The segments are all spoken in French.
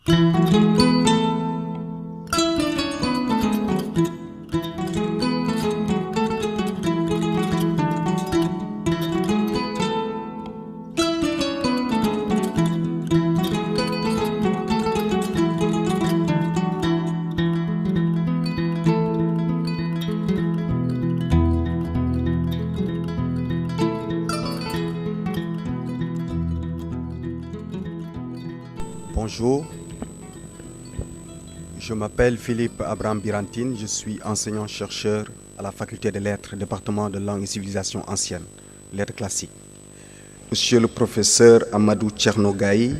Bonjour, je m'appelle Philippe Abraham Birantine, je suis enseignant-chercheur à la faculté des lettres, département de langue et civilisation ancienne, lettres classiques. Monsieur le professeur Amadou Tchernogaï,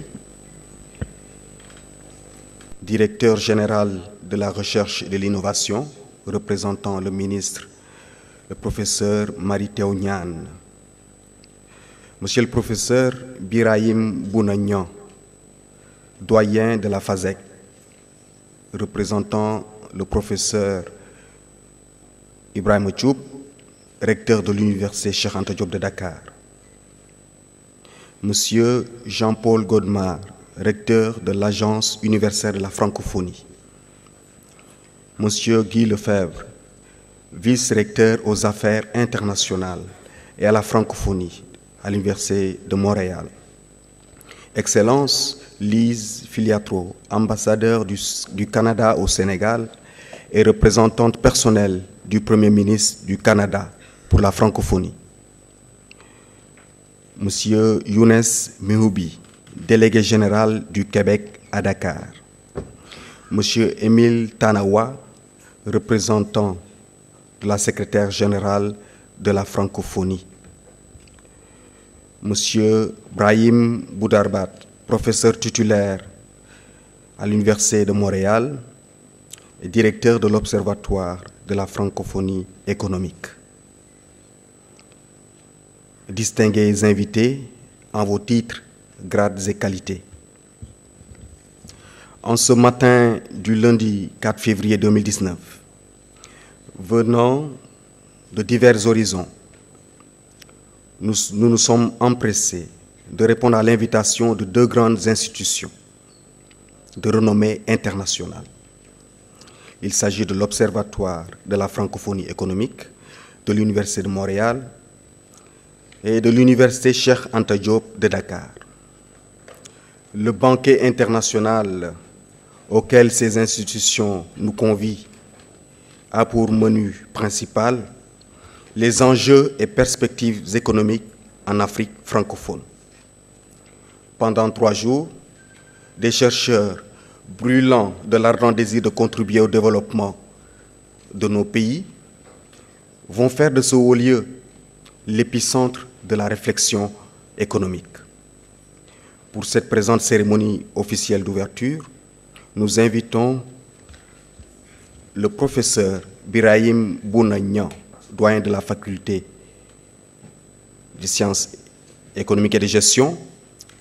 directeur général de la recherche et de l'innovation, représentant le ministre, le professeur Mary-Teuw Niane. Monsieur le professeur Birahim Bounagnan, doyen de la FASEC, représentant le professeur Ibrahima Thioub, recteur de l'université Cheikh Anta Diop de Dakar. Monsieur Jean-Paul Godemar, recteur de l'Agence universelle de la francophonie. Monsieur Guy Lefebvre, vice-recteur aux affaires internationales et à la francophonie à l'université de Montréal. Excellence Lise Filiatro, ambassadeur du Canada au Sénégal et représentante personnelle du Premier ministre du Canada pour la francophonie. Monsieur Younes Mihoubi, délégué général du Québec à Dakar. Monsieur Émile Tanawa, représentant de la secrétaire générale de la francophonie. Monsieur Brahim Boudarbat, professeur titulaire à l'Université de Montréal et directeur de l'Observatoire de la francophonie économique. Distingués invités en vos titres, grades et qualités. En ce matin du lundi 4 février 2019, venant de divers horizons, nous nous sommes empressés de répondre à l'invitation de deux grandes institutions de renommée internationale. Il s'agit de l'Observatoire de la francophonie économique de l'Université de Montréal et de l'Université Cheikh Anta Diop de Dakar. Le banquet international auquel ces institutions nous convient a pour menu principal les enjeux et perspectives économiques en Afrique francophone. Pendant 3 jours, des chercheurs brûlants de l'ardent désir de contribuer au développement de nos pays vont faire de ce haut lieu l'épicentre de la réflexion économique. Pour cette présente cérémonie officielle d'ouverture, nous invitons le professeur Birahim Bounagnan, doyen de la faculté des sciences économiques et de gestion,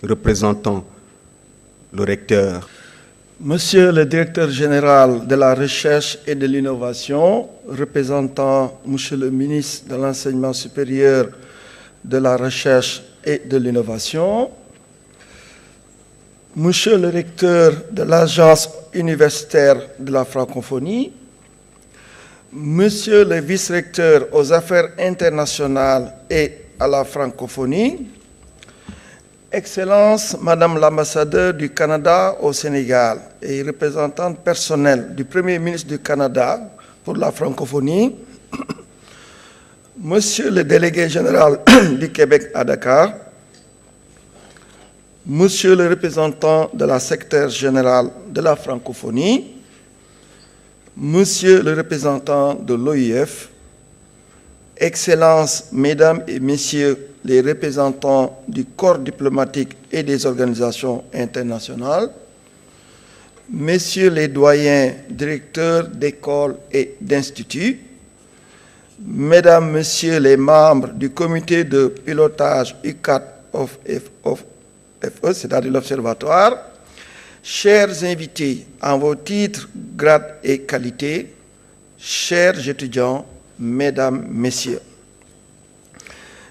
représentant le recteur. Monsieur le directeur général de la recherche et de l'innovation, représentant Monsieur le ministre de l'enseignement supérieur, de la recherche et de l'innovation, Monsieur le recteur de l'Agence universitaire de la francophonie, Monsieur le vice-recteur aux affaires internationales et à la francophonie, Excellence, Madame l'ambassadeur du Canada au Sénégal et représentante personnelle du Premier ministre du Canada pour la francophonie, Monsieur le délégué général du Québec à Dakar, Monsieur le représentant de la secrétaire générale de la francophonie, Monsieur le représentant de l'OIF, Excellences, Mesdames et Messieurs les représentants du corps diplomatique et des organisations internationales, Messieurs les doyens, directeurs d'écoles et d'instituts, Mesdames, Messieurs les membres du comité de pilotage UCAT of FE, c'est-à-dire l'Observatoire, chers invités en vos titres, grades et qualités, chers étudiants, Mesdames, Messieurs.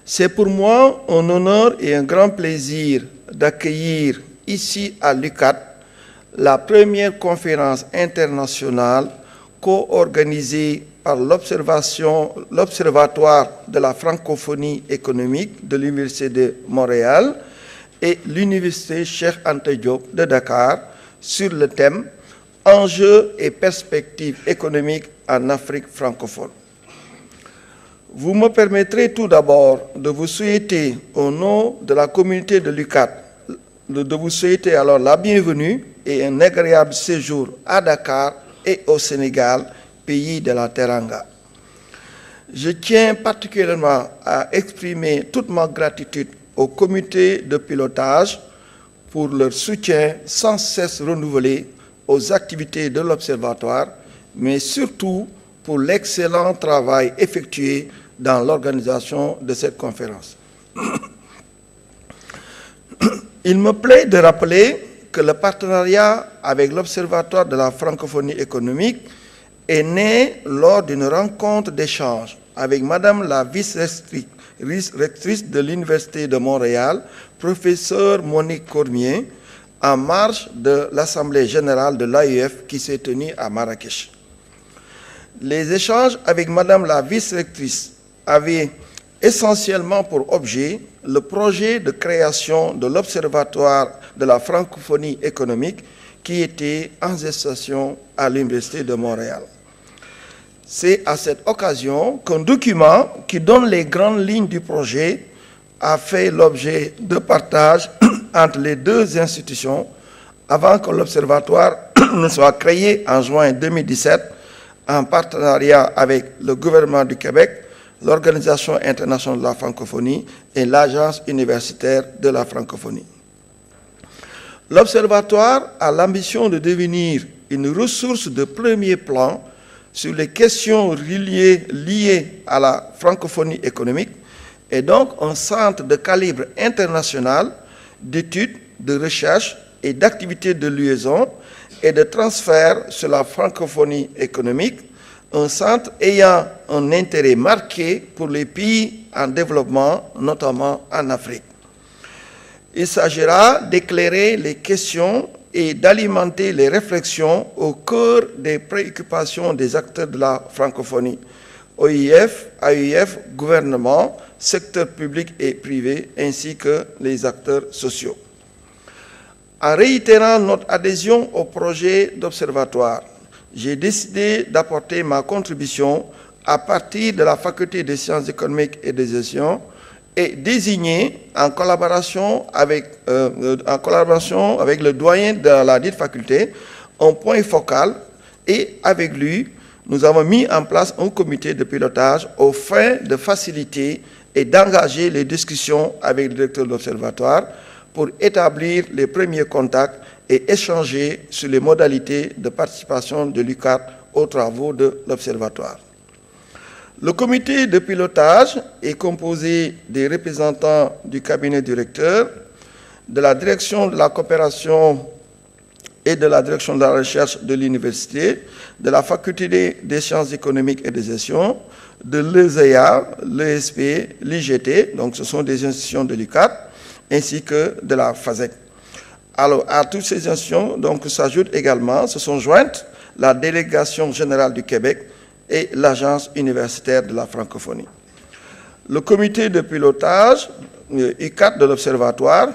C'est pour moi un honneur et un grand plaisir d'accueillir ici à l'UCAT la première conférence internationale co-organisée par l'Observatoire de la francophonie économique de l'Université de Montréal et l'Université Cheikh Anta Diop de Dakar sur le thème « Enjeux et perspectives économiques en Afrique francophone ». Vous me permettrez tout d'abord de vous souhaiter, au nom de la communauté de l'UCAD, de vous souhaiter alors la bienvenue et un agréable séjour à Dakar et au Sénégal, pays de la Teranga. Je tiens particulièrement à exprimer toute ma gratitude au comité de pilotage pour leur soutien sans cesse renouvelé aux activités de l'Observatoire, mais surtout pour l'excellent travail effectué dans l'organisation de cette conférence. Il me plaît de rappeler que le partenariat avec l'Observatoire de la francophonie économique est né lors d'une rencontre d'échange avec Madame la vice-rectrice de l'Université de Montréal, professeure Monique Cormier, en marge de l'Assemblée générale de l'AEF qui s'est tenue à Marrakech. Les échanges avec Madame la vice-rectrice avaient essentiellement pour objet le projet de création de l'Observatoire de la francophonie économique qui était en gestation à l'Université de Montréal. C'est à cette occasion qu'un document qui donne les grandes lignes du projet a fait l'objet de partage entre les deux institutions avant que l'Observatoire ne soit créé en juin 2017 en partenariat avec le gouvernement du Québec, l'Organisation internationale de la francophonie et l'Agence universitaire de la francophonie. L'Observatoire a l'ambition de devenir une ressource de premier plan sur les questions liées à la francophonie économique et donc un centre de calibre international d'études, de recherche et d'activités de liaison et de transfert sur la francophonie économique, un centre ayant un intérêt marqué pour les pays en développement, notamment en Afrique. Il s'agira d'éclairer les questions et d'alimenter les réflexions au cœur des préoccupations des acteurs de la francophonie, OIF, AUF, gouvernement, secteur public et privé, ainsi que les acteurs sociaux. En réitérant notre adhésion au projet d'observatoire, j'ai décidé d'apporter ma contribution à partir de la faculté des sciences économiques et de gestion et désigner en collaboration avec le doyen de la dite faculté un point focal et avec lui, nous avons mis en place un comité de pilotage aux fins de faciliter et d'engager les discussions avec le directeur de l'observatoire pour établir les premiers contacts et échanger sur les modalités de participation de l'UCAD aux travaux de l'Observatoire. Le comité de pilotage est composé des représentants du cabinet directeur, de la direction de la coopération et de la direction de la recherche de l'université, de la faculté des sciences économiques et de gestion, de l'ESEA, l'ESP, l'IGT, donc ce sont des institutions de l'UCAD, ainsi que de la FASEC. Alors, à toutes ces institutions, donc, s'ajoutent également, se sont jointes la délégation générale du Québec et l'Agence universitaire de la francophonie. Le comité de pilotage, UCAD de l'Observatoire,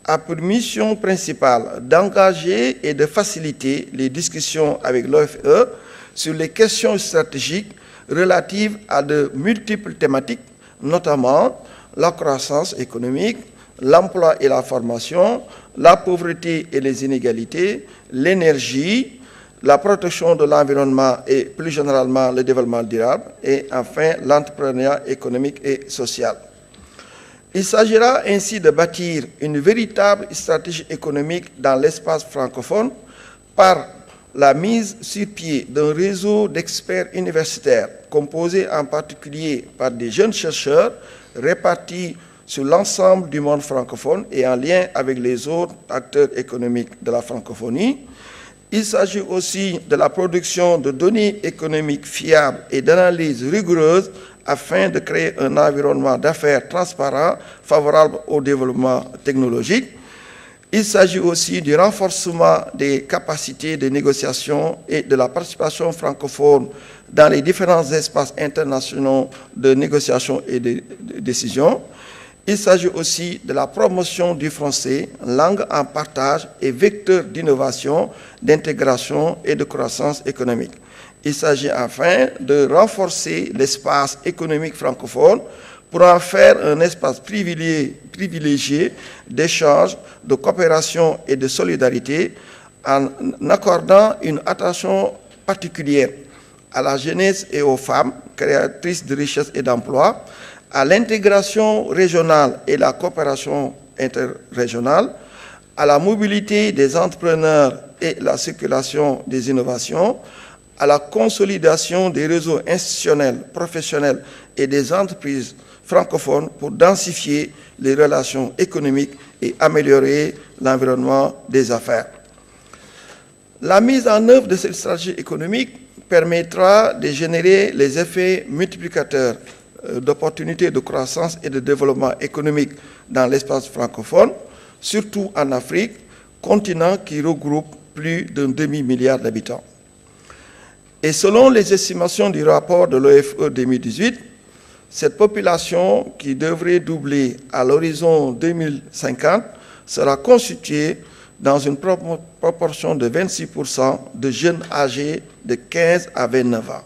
a pour mission principale d'engager et de faciliter les discussions avec l'OFE sur les questions stratégiques relatives à de multiples thématiques, notamment la croissance économique, l'emploi et la formation, la pauvreté et les inégalités, l'énergie, la protection de l'environnement et plus généralement le développement durable et enfin l'entrepreneuriat économique et social. Il s'agira ainsi de bâtir une véritable stratégie économique dans l'espace francophone par la mise sur pied d'un réseau d'experts universitaires composé en particulier par des jeunes chercheurs répartis sur l'ensemble du monde francophone et en lien avec les autres acteurs économiques de la francophonie. Il s'agit aussi de la production de données économiques fiables et d'analyses rigoureuses afin de créer un environnement d'affaires transparent, favorable au développement technologique. Il s'agit aussi du renforcement des capacités de négociation et de la participation francophone dans les différents espaces internationaux de négociation et de décision. Il s'agit aussi de la promotion du français, langue en partage et vecteur d'innovation, d'intégration et de croissance économique. Il s'agit enfin de renforcer l'espace économique francophone pour en faire un espace privilégié d'échange, de coopération et de solidarité en accordant une attention particulière à la jeunesse et aux femmes, créatrices de richesses et d'emplois, à l'intégration régionale et la coopération interrégionale, à la mobilité des entrepreneurs et la circulation des innovations, à la consolidation des réseaux institutionnels, professionnels et des entreprises francophones pour densifier les relations économiques et améliorer l'environnement des affaires. La mise en œuvre de cette stratégie économique permettra de générer les effets multiplicateurs d'opportunités de croissance et de développement économique dans l'espace francophone, surtout en Afrique, continent qui regroupe plus d'un demi-milliard d'habitants. Et selon les estimations du rapport de l'OFE 2018, cette population, qui devrait doubler à l'horizon 2050, sera constituée dans une proportion de 26% de jeunes âgés de 15 à 29 ans.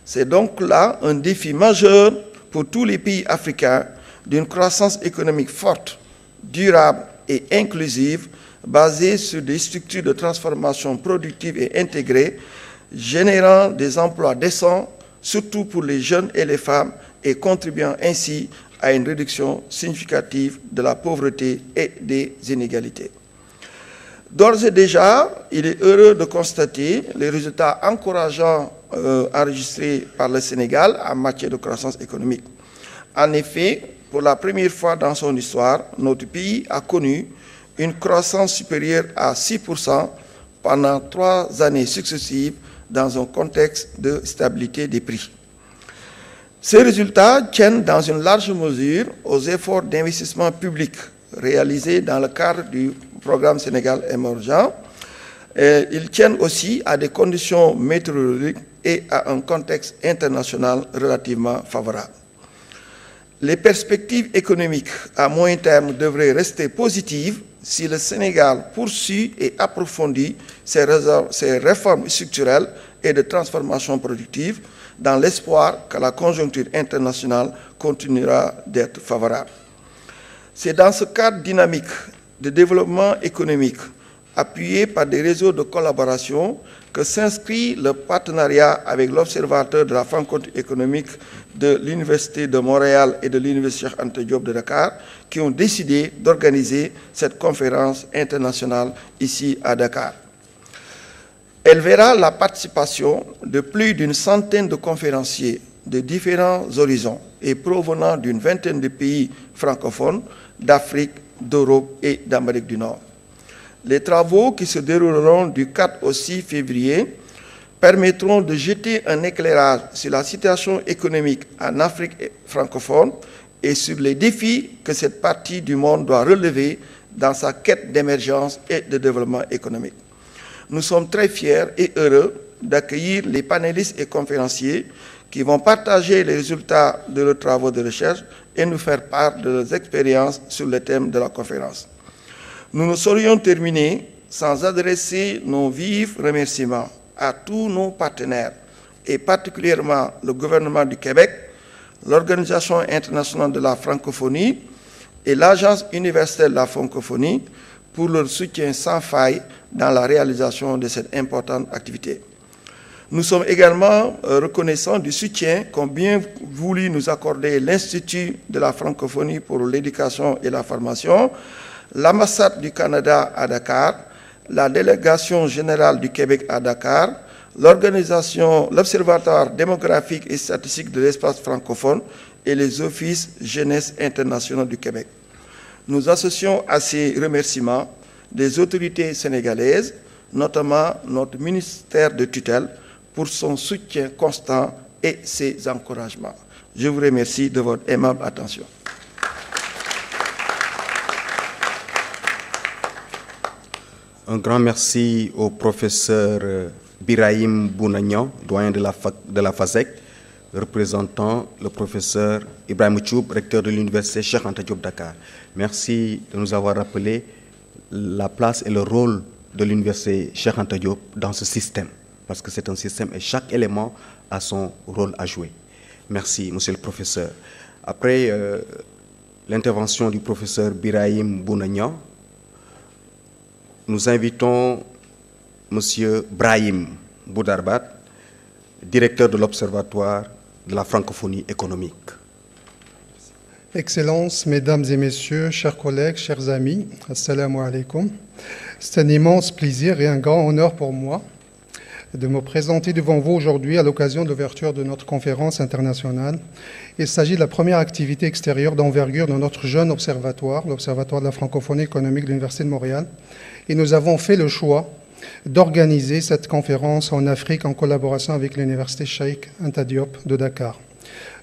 C'est donc là un défi majeur pour tous les pays africains d'une croissance économique forte, durable et inclusive, basée sur des structures de transformation productive et intégrées, générant des emplois décents, surtout pour les jeunes et les femmes, et contribuant ainsi à une réduction significative de la pauvreté et des inégalités. D'ores et déjà, il est heureux de constater les résultats encourageants enregistrés par le Sénégal en matière de croissance économique. En effet, pour la première fois dans son histoire, notre pays a connu une croissance supérieure à 6% pendant 3 années successives dans un contexte de stabilité des prix. Ces résultats tiennent dans une large mesure aux efforts d'investissement public réalisés dans le cadre du programme Sénégal émergent. Ils tiennent aussi à des conditions météorologiques et à un contexte international relativement favorable. Les perspectives économiques à moyen terme devraient rester positives si le Sénégal poursuit et approfondit ses réformes structurelles et de transformation productive dans l'espoir que la conjoncture internationale continuera d'être favorable. C'est dans ce cadre dynamique de développement économique appuyé par des réseaux de collaboration que s'inscrit le partenariat avec l'Observateur de la francophonie économique de l'Université de Montréal et de l'Université Cheikh Anta Diop de Dakar, qui ont décidé d'organiser cette conférence internationale ici à Dakar. Elle verra la participation de plus d'une centaine de conférenciers de différents horizons et provenant d'une vingtaine de pays francophones d'Afrique, d'Europe et d'Amérique du Nord. Les travaux qui se dérouleront du 4 au 6 février permettront de jeter un éclairage sur la situation économique en Afrique francophone et sur les défis que cette partie du monde doit relever dans sa quête d'émergence et de développement économique. Nous sommes très fiers et heureux d'accueillir les panélistes et conférenciers qui vont partager les résultats de leurs travaux de recherche et nous faire part de leurs expériences sur le thème de la conférence. Nous ne saurions terminer sans adresser nos vifs remerciements à tous nos partenaires, et particulièrement le gouvernement du Québec, l'Organisation internationale de la francophonie et l'Agence universelle de la francophonie pour leur soutien sans faille dans la réalisation de cette importante activité. Nous sommes également reconnaissants du soutien qu'ont bien voulu nous accorder l'Institut de la francophonie pour l'éducation et la formation, l'ambassade du Canada à Dakar, la délégation générale du Québec à Dakar, l'Observatoire démographique et statistique de l'espace francophone et les offices jeunesse internationaux du Québec. Nous associons à ces remerciements des autorités sénégalaises, notamment notre ministère de tutelle, pour son soutien constant et ses encouragements. Je vous remercie de votre aimable attention. Un grand merci au professeur Birahim Bounagnan, doyen de la FASEC, représentant le professeur Ibrahim Tchoub, recteur de l'université Cheikh Anta Diop Dakar. Merci de nous avoir rappelé la place et le rôle de l'université Cheikh Anta Diop dans ce système, parce que c'est un système et chaque élément a son rôle à jouer. Merci, monsieur le professeur. Après l'intervention du professeur Birahim Bounagnan, nous invitons monsieur Brahim Boudarbat, directeur de l'Observatoire de la francophonie économique. Excellences, Mesdames et Messieurs, chers collègues, chers amis, Assalamu alaikum. C'est un immense plaisir et un grand honneur pour moi de me présenter devant vous aujourd'hui à l'occasion de l'ouverture de notre conférence internationale. Il s'agit de la première activité extérieure d'envergure de notre jeune observatoire, l'Observatoire de la francophonie économique de l'Université de Montréal. Et nous avons fait le choix d'organiser cette conférence en Afrique en collaboration avec l'Université Cheikh Anta Diop de Dakar.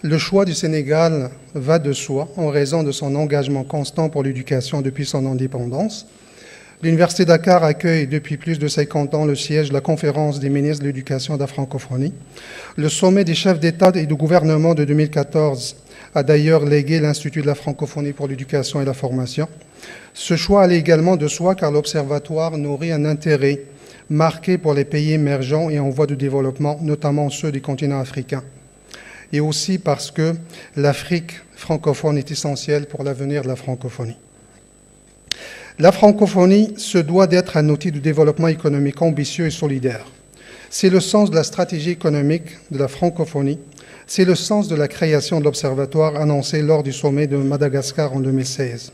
Le choix du Sénégal va de soi en raison de son engagement constant pour l'éducation depuis son indépendance. L'Université de Dakar accueille depuis plus de 50 ans le siège de la conférence des ministres de l'éducation et de la francophonie. Le sommet des chefs d'État et de gouvernement de 2014 a d'ailleurs légué l'Institut de la francophonie pour l'éducation et la formation. Ce choix allait également de soi car l'Observatoire nourrit un intérêt marqué pour les pays émergents et en voie de développement, notamment ceux du continent africain. Et aussi parce que l'Afrique francophone est essentielle pour l'avenir de la francophonie. La francophonie se doit d'être un outil de développement économique ambitieux et solidaire. C'est le sens de la stratégie économique de la francophonie. C'est le sens de la création de l'Observatoire annoncé lors du sommet de Madagascar en 2016.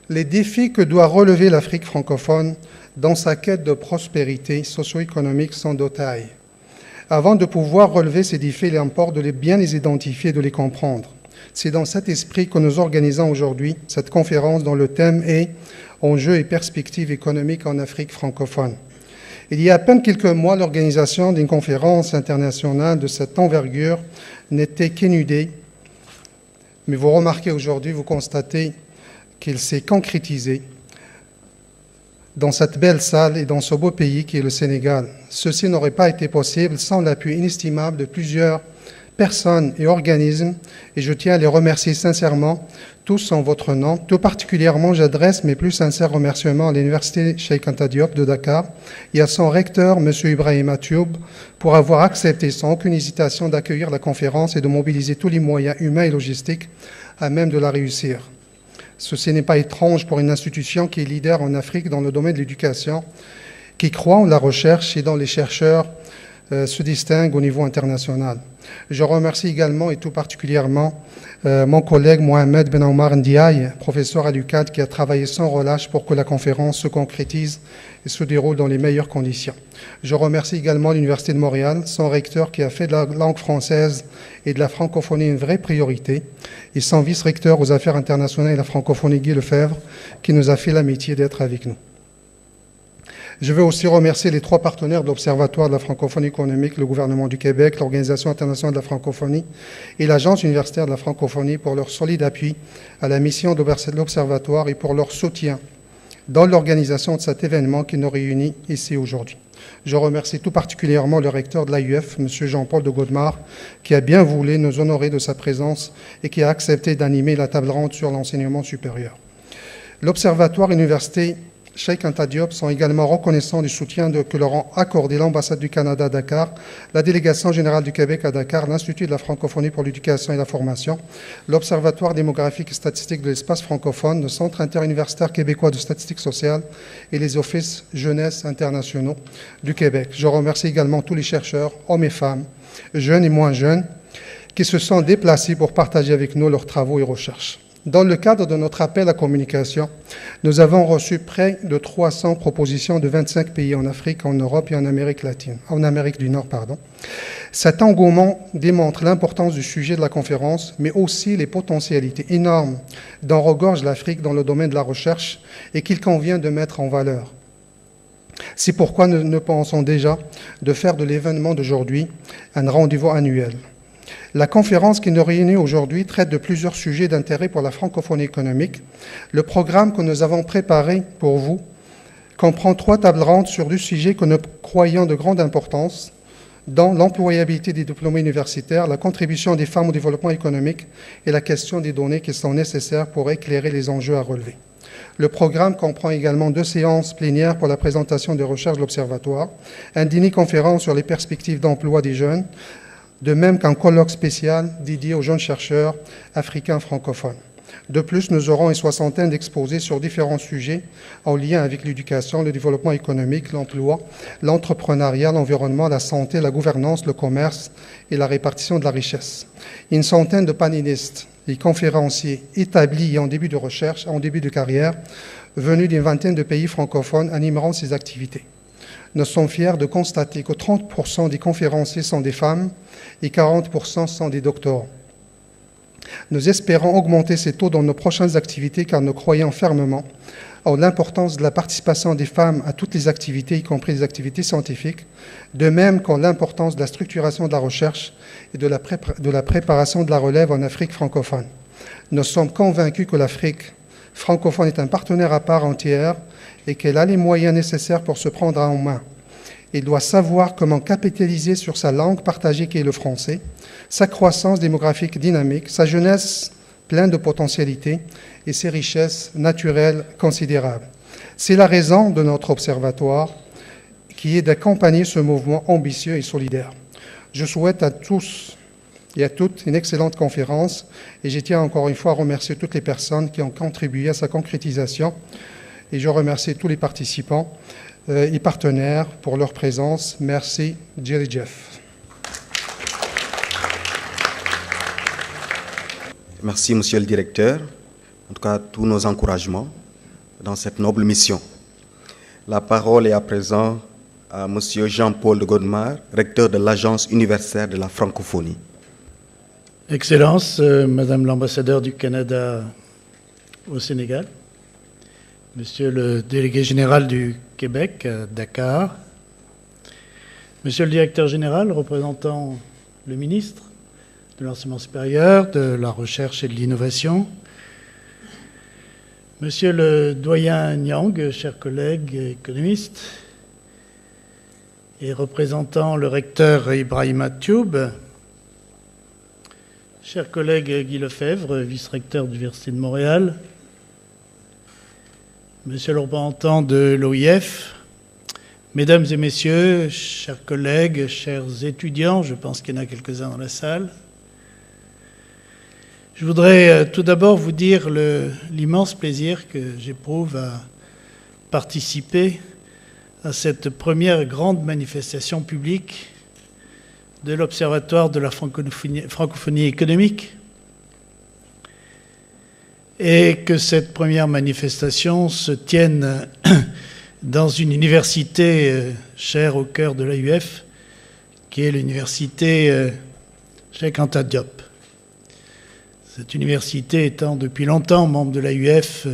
Les défis que doit relever l'Afrique francophone dans sa quête de prospérité socio-économique sont de taille. Avant de pouvoir relever ces défis, il importe de bien les identifier et de les comprendre. C'est dans cet esprit que nous organisons aujourd'hui cette conférence dont le thème est « Enjeux et perspectives économiques en Afrique francophone ». Il y a à peine quelques mois, l'organisation d'une conférence internationale de cette envergure n'était qu'une idée, mais vous remarquez aujourd'hui, vous constatez qu'il s'est concrétisé dans cette belle salle et dans ce beau pays qui est le Sénégal. Ceci n'aurait pas été possible sans l'appui inestimable de plusieurs personnes et organismes, et je tiens à les remercier sincèrement, tous en votre nom. Tout particulièrement, j'adresse mes plus sincères remerciements à l'Université Cheikh Anta Diop de Dakar et à son recteur, M. Ibrahim Tchoub, pour avoir accepté sans aucune hésitation d'accueillir la conférence et de mobiliser tous les moyens humains et logistiques à même de la réussir. Ceci n'est pas étrange pour une institution qui est leader en Afrique dans le domaine de l'éducation, qui croit en la recherche et dont les chercheurs se distinguent au niveau international. Je remercie également et tout particulièrement mon collègue Mohamed Ben Omar Ndiaye, professeur à l'UQAD, qui a travaillé sans relâche pour que la conférence se concrétise et se déroule dans les meilleures conditions. Je remercie également l'Université de Montréal, son recteur qui a fait de la langue française et de la francophonie une vraie priorité, et son vice-recteur aux affaires internationales et la francophonie, Guy Lefebvre, qui nous a fait l'amitié d'être avec nous. Je veux aussi remercier les trois partenaires de l'Observatoire de la francophonie économique, le gouvernement du Québec, l'Organisation internationale de la francophonie et l'Agence universitaire de la francophonie pour leur solide appui à la mission de l'Observatoire et pour leur soutien dans l'organisation de cet événement qui nous réunit ici aujourd'hui. Je remercie tout particulièrement le recteur de l'AUF, M. Jean-Paul de Godemar, qui a bien voulu nous honorer de sa présence et qui a accepté d'animer la table ronde sur l'enseignement supérieur. L'Observatoire Université Cheikh Anta Diop sont également reconnaissants du soutien que leur ont accordé l'ambassade du Canada à Dakar, la délégation générale du Québec à Dakar, l'Institut de la francophonie pour l'éducation et la formation, l'Observatoire démographique et statistique de l'espace francophone, le Centre interuniversitaire québécois de statistique sociale et les offices jeunesse internationaux du Québec. Je remercie également tous les chercheurs, hommes et femmes, jeunes et moins jeunes, qui se sont déplacés pour partager avec nous leurs travaux et recherches. Dans le cadre de notre appel à communication, nous avons reçu près de 300 propositions de 25 pays en Afrique, en Europe et en Amérique du Nord. Cet engouement démontre l'importance du sujet de la conférence, mais aussi les potentialités énormes dont regorge l'Afrique dans le domaine de la recherche et qu'il convient de mettre en valeur. C'est pourquoi nous pensons déjà de faire de l'événement d'aujourd'hui un rendez-vous annuel. La conférence qui nous réunit aujourd'hui traite de plusieurs sujets d'intérêt pour la francophonie économique. Le programme que nous avons préparé pour vous comprend 3 tables rondes sur 2 sujets que nous croyons de grande importance, dont l'employabilité des diplômés universitaires, la contribution des femmes au développement économique et la question des données qui sont nécessaires pour éclairer les enjeux à relever. Le programme comprend également 2 séances plénières pour la présentation des recherches de l'Observatoire, un dîner-conférence sur les perspectives d'emploi des jeunes, de même qu'un colloque spécial dédié aux jeunes chercheurs africains francophones. De plus, nous aurons une 60aine d'exposés sur différents sujets en lien avec l'éducation, le développement économique, l'emploi, l'entrepreneuriat, l'environnement, la santé, la gouvernance, le commerce et la répartition de la richesse. Une centaine de panélistes et conférenciers établis en début de recherche, en début de carrière, venus d'une vingtaine de pays francophones animeront ces activités. Nous sommes fiers de constater que 30% des conférenciers sont des femmes et 40% sont des doctorants. Nous espérons augmenter ces taux dans nos prochaines activités car nous croyons fermement en l'importance de la participation des femmes à toutes les activités, y compris les activités scientifiques, de même qu'en l'importance de la structuration de la recherche et de la préparation de la relève en Afrique francophone. Nous sommes convaincus que l'Afrique francophone est un partenaire à part entière et qu'elle a les moyens nécessaires pour se prendre en main. Il doit savoir comment capitaliser sur sa langue partagée qui est le français, sa croissance démographique dynamique, sa jeunesse pleine de potentialités et ses richesses naturelles considérables. C'est la raison de notre observatoire qui est d'accompagner ce mouvement ambitieux et solidaire. Je souhaite à tous et à toutes une excellente conférence et je tiens encore une fois à remercier toutes les personnes qui ont contribué à sa concrétisation et je remercie tous les participants et partenaires pour leur présence. Merci, Jerry Jeff. Merci, Monsieur le Directeur. En tout cas, tous nos encouragements dans cette noble mission. La parole est à présent à Monsieur Jean-Paul de Godemar, recteur de l'Agence universitaire de la francophonie. Excellences, Madame l'ambassadeur du Canada au Sénégal, Monsieur le délégué général du Québec à Dakar, Monsieur le directeur général représentant le ministre de l'enseignement supérieur, de la recherche et de l'innovation, Monsieur le doyen Nyang, chers collègues économistes, et représentant le recteur Ibrahima Thioub, chers collègues Guy Lefebvre, vice-recteur de l'Université de Montréal, Monsieur le représentant de l'OIF, Mesdames et Messieurs, chers collègues, chers étudiants, je pense qu'il y en a quelques-uns dans la salle, je voudrais tout d'abord vous dire l'immense plaisir que j'éprouve à participer à cette première grande manifestation publique de l'Observatoire de la francophonie économique et que cette première manifestation se tienne dans une université chère au cœur de l'AUF, qui est l'université Cheikh Anta Diop. Cette université étant depuis longtemps membre de l'AUF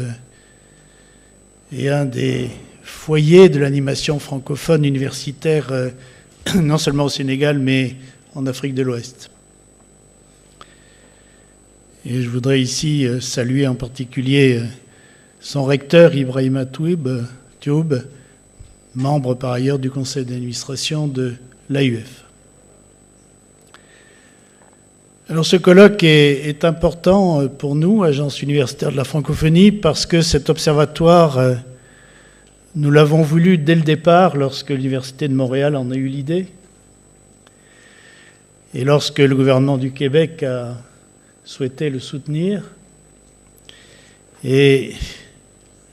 et un des foyers de l'animation francophone universitaire, non seulement au Sénégal, mais en Afrique de l'Ouest. Et je voudrais ici saluer en particulier son recteur, Ibrahima Thioub, membre par ailleurs du conseil d'administration de l'AUF. Alors ce colloque est important pour nous, Agence universitaire de la francophonie, parce que cet observatoire, nous l'avons voulu dès le départ lorsque l'Université de Montréal en a eu l'idée et lorsque le gouvernement du Québec a souhaité le soutenir et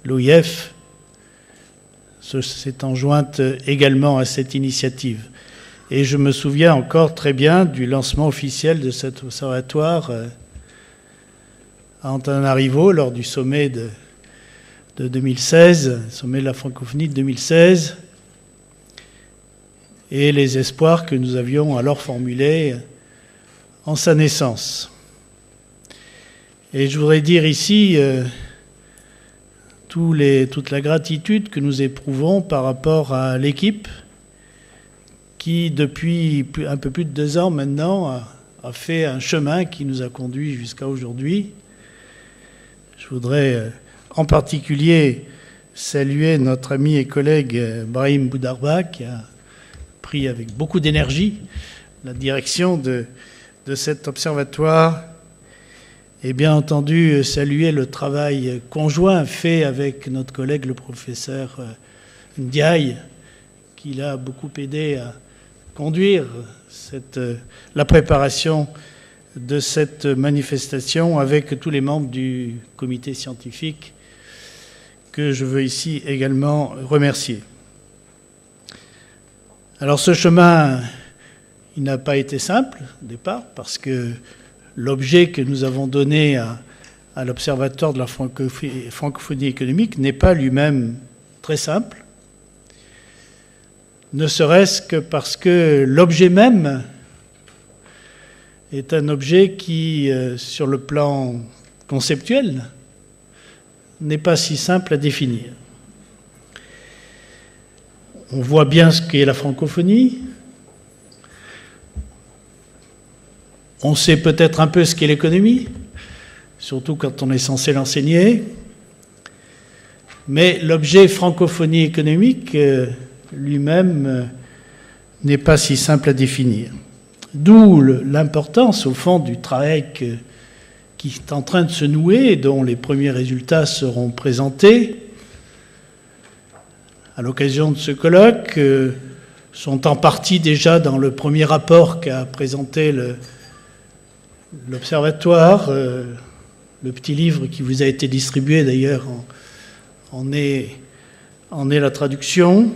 l'OIF s'est enjointe également à cette initiative. Et je me souviens encore très bien du lancement officiel de cet observatoire à Antananarivo lors du sommet de 2016, sommet de la francophonie de 2016, et les espoirs que nous avions alors formulés en sa naissance. Et je voudrais dire ici toute la gratitude que nous éprouvons par rapport à l'équipe qui, depuis un peu plus de 2 ans maintenant, a fait un chemin qui nous a conduits jusqu'à aujourd'hui. Je voudrais en particulier saluer notre ami et collègue Brahim Boudarba, qui a pris avec beaucoup d'énergie la direction de cet observatoire, et bien entendu saluer le travail conjoint fait avec notre collègue le professeur Ndiaye, qui l'a beaucoup aidé à conduire la préparation de cette manifestation avec tous les membres du comité scientifique que je veux ici également remercier. Alors ce chemin, il n'a pas été simple au départ parce que l'objet que nous avons donné à l'Observatoire de la francophonie économique n'est pas lui-même très simple, ne serait-ce que parce que l'objet même est un objet qui, sur le plan conceptuel, n'est pas si simple à définir. On voit bien ce qu'est la francophonie. On sait peut-être un peu ce qu'est l'économie, surtout quand on est censé l'enseigner. Mais l'objet francophonie économique lui-même n'est pas si simple à définir. D'où l'importance, au fond, du travail qui est en train de se nouer et dont les premiers résultats seront présentés. À l'occasion de ce colloque, sont en partie déjà dans le premier rapport qu'a présenté l'Observatoire. Le petit livre qui vous a été distribué, d'ailleurs, en est la traduction.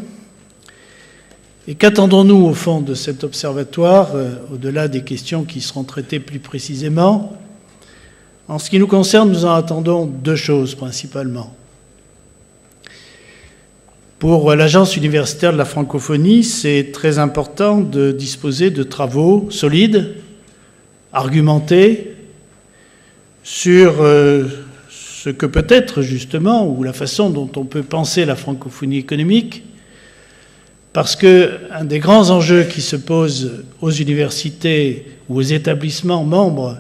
Et qu'attendons-nous, au fond, de cet observatoire, au-delà des questions qui seront traitées plus précisément? En ce qui nous concerne, nous en attendons deux choses, principalement. Pour l'Agence universitaire de la francophonie, c'est très important de disposer de travaux solides, argumentés, sur ce que peut être, justement, ou la façon dont on peut penser la francophonie économique, parce qu'un des grands enjeux qui se posent aux universités ou aux établissements membres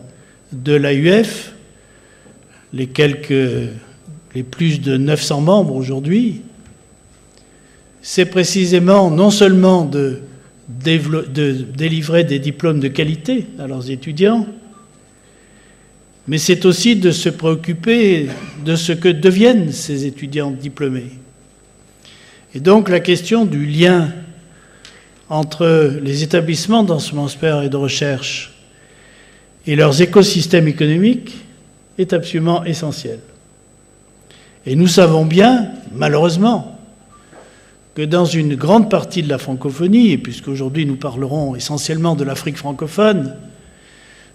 de l'AUF, les plus de 900 membres aujourd'hui, c'est précisément non seulement de délivrer des diplômes de qualité à leurs étudiants, mais c'est aussi de se préoccuper de ce que deviennent ces étudiants diplômés. Et donc la question du lien entre les établissements d'enseignement supérieur et de recherche et leurs écosystèmes économiques est absolument essentielle. Et nous savons bien, malheureusement, que dans une grande partie de la francophonie, et puisqu'aujourd'hui nous parlerons essentiellement de l'Afrique francophone,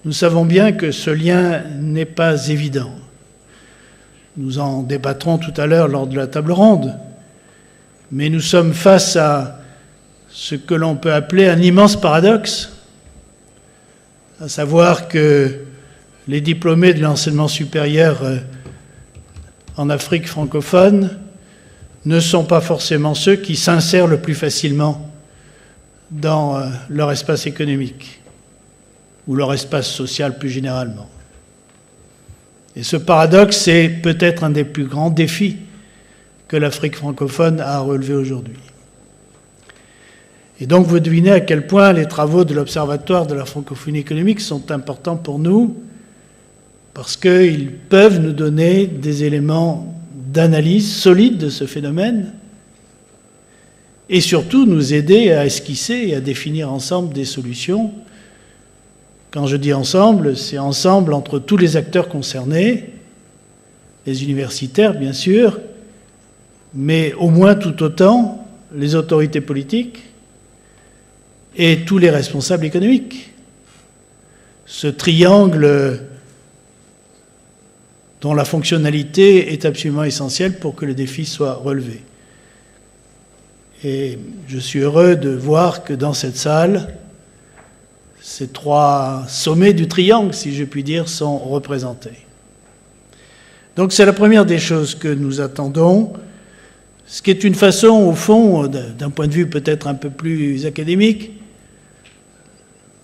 nous savons bien que ce lien n'est pas évident. Nous en débattrons tout à l'heure lors de la table ronde, mais nous sommes face à ce que l'on peut appeler un immense paradoxe, à savoir que les diplômés de l'enseignement supérieur en Afrique francophone ne sont pas forcément ceux qui s'insèrent le plus facilement dans leur espace économique ou leur espace social plus généralement. Et ce paradoxe, c'est peut-être un des plus grands défis que l'Afrique francophone a à relever aujourd'hui. Et donc vous devinez à quel point les travaux de l'Observatoire de la francophonie économique sont importants pour nous, parce qu'ils peuvent nous donner des éléments d'analyse solide de ce phénomène et surtout nous aider à esquisser et à définir ensemble des solutions. Quand je dis ensemble, c'est ensemble entre tous les acteurs concernés, les universitaires bien sûr, mais au moins tout autant les autorités politiques et tous les responsables économiques. Ce triangle dont la fonctionnalité est absolument essentielle pour que le défi soit relevé. Et je suis heureux de voir que dans cette salle, ces trois sommets du triangle, si je puis dire, sont représentés. Donc c'est la première des choses que nous attendons, ce qui est une façon, au fond, d'un point de vue peut-être un peu plus académique,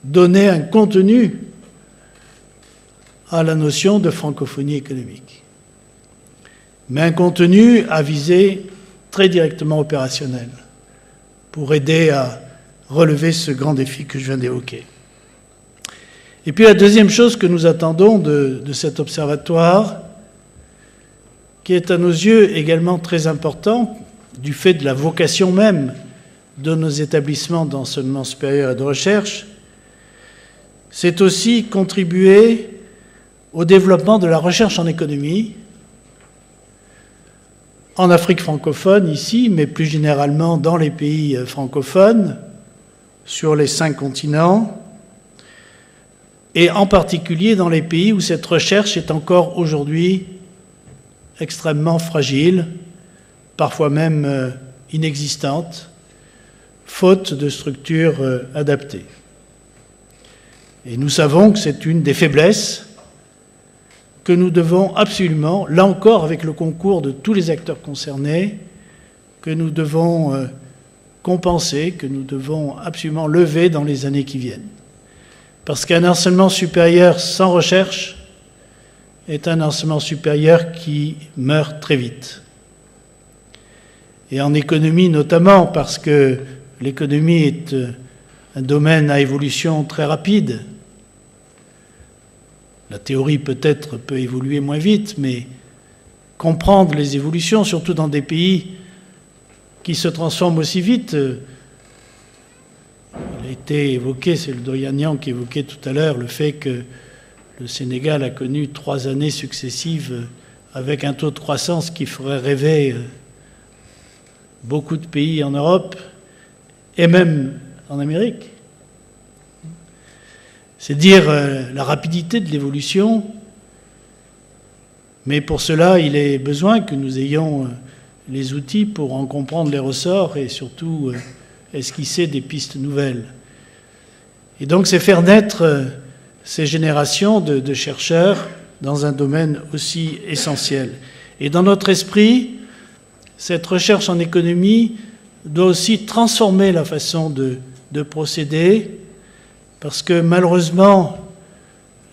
donner un contenu à la notion de francophonie économique. mais un contenu à visée très directement opérationnelle pour aider à relever ce grand défi que je viens d'évoquer. Et puis la deuxième chose que nous attendons de cet observatoire, qui est à nos yeux également très important, du fait de la vocation même de nos établissements d'enseignement supérieur et de recherche, c'est aussi contribuer au développement de la recherche en économie, en Afrique francophone ici, mais plus généralement dans les pays francophones, sur les 5 continents, et en particulier dans les pays où cette recherche est encore aujourd'hui extrêmement fragile, parfois même inexistante, faute de structures adaptées. Et nous savons que c'est une des faiblesses que nous devons absolument, là encore avec le concours de tous les acteurs concernés, que nous devons compenser, que nous devons absolument lever dans les années qui viennent. Parce qu'un enseignement supérieur sans recherche est un enseignement supérieur qui meurt très vite. Et en économie notamment, parce que l'économie est un domaine à évolution très rapide. La théorie peut-être peut évoluer moins vite, mais comprendre les évolutions, surtout dans des pays qui se transforment aussi vite. Il a été évoqué, c'est le doyen Niang qui évoquait tout à l'heure le fait que le Sénégal a connu 3 années successives avec un taux de croissance qui ferait rêver beaucoup de pays en Europe et même en Amérique. C'est dire la rapidité de l'évolution, mais pour cela, il est besoin que nous ayons les outils pour en comprendre les ressorts et surtout esquisser des pistes nouvelles. Et donc, c'est faire naître ces générations de chercheurs dans un domaine aussi essentiel. Et dans notre esprit, cette recherche en économie doit aussi transformer la façon de procéder, parce que malheureusement,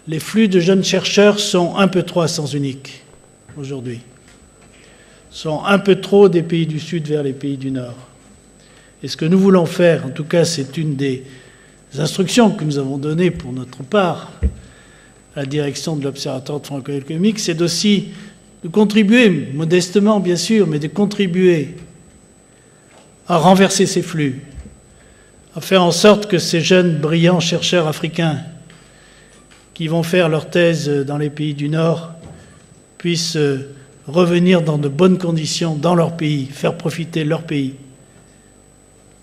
les flux de jeunes chercheurs sont un peu trop à sens unique aujourd'hui, sont un peu trop des pays du Sud vers les pays du Nord. Et ce que nous voulons faire, en tout cas c'est une des instructions que nous avons données pour notre part à la direction de l'Observatoire franco-économique, c'est aussi de contribuer, modestement bien sûr, mais de contribuer à renverser ces flux, à faire en sorte que ces jeunes brillants chercheurs africains qui vont faire leur thèse dans les pays du Nord puissent revenir dans de bonnes conditions dans leur pays, faire profiter leur pays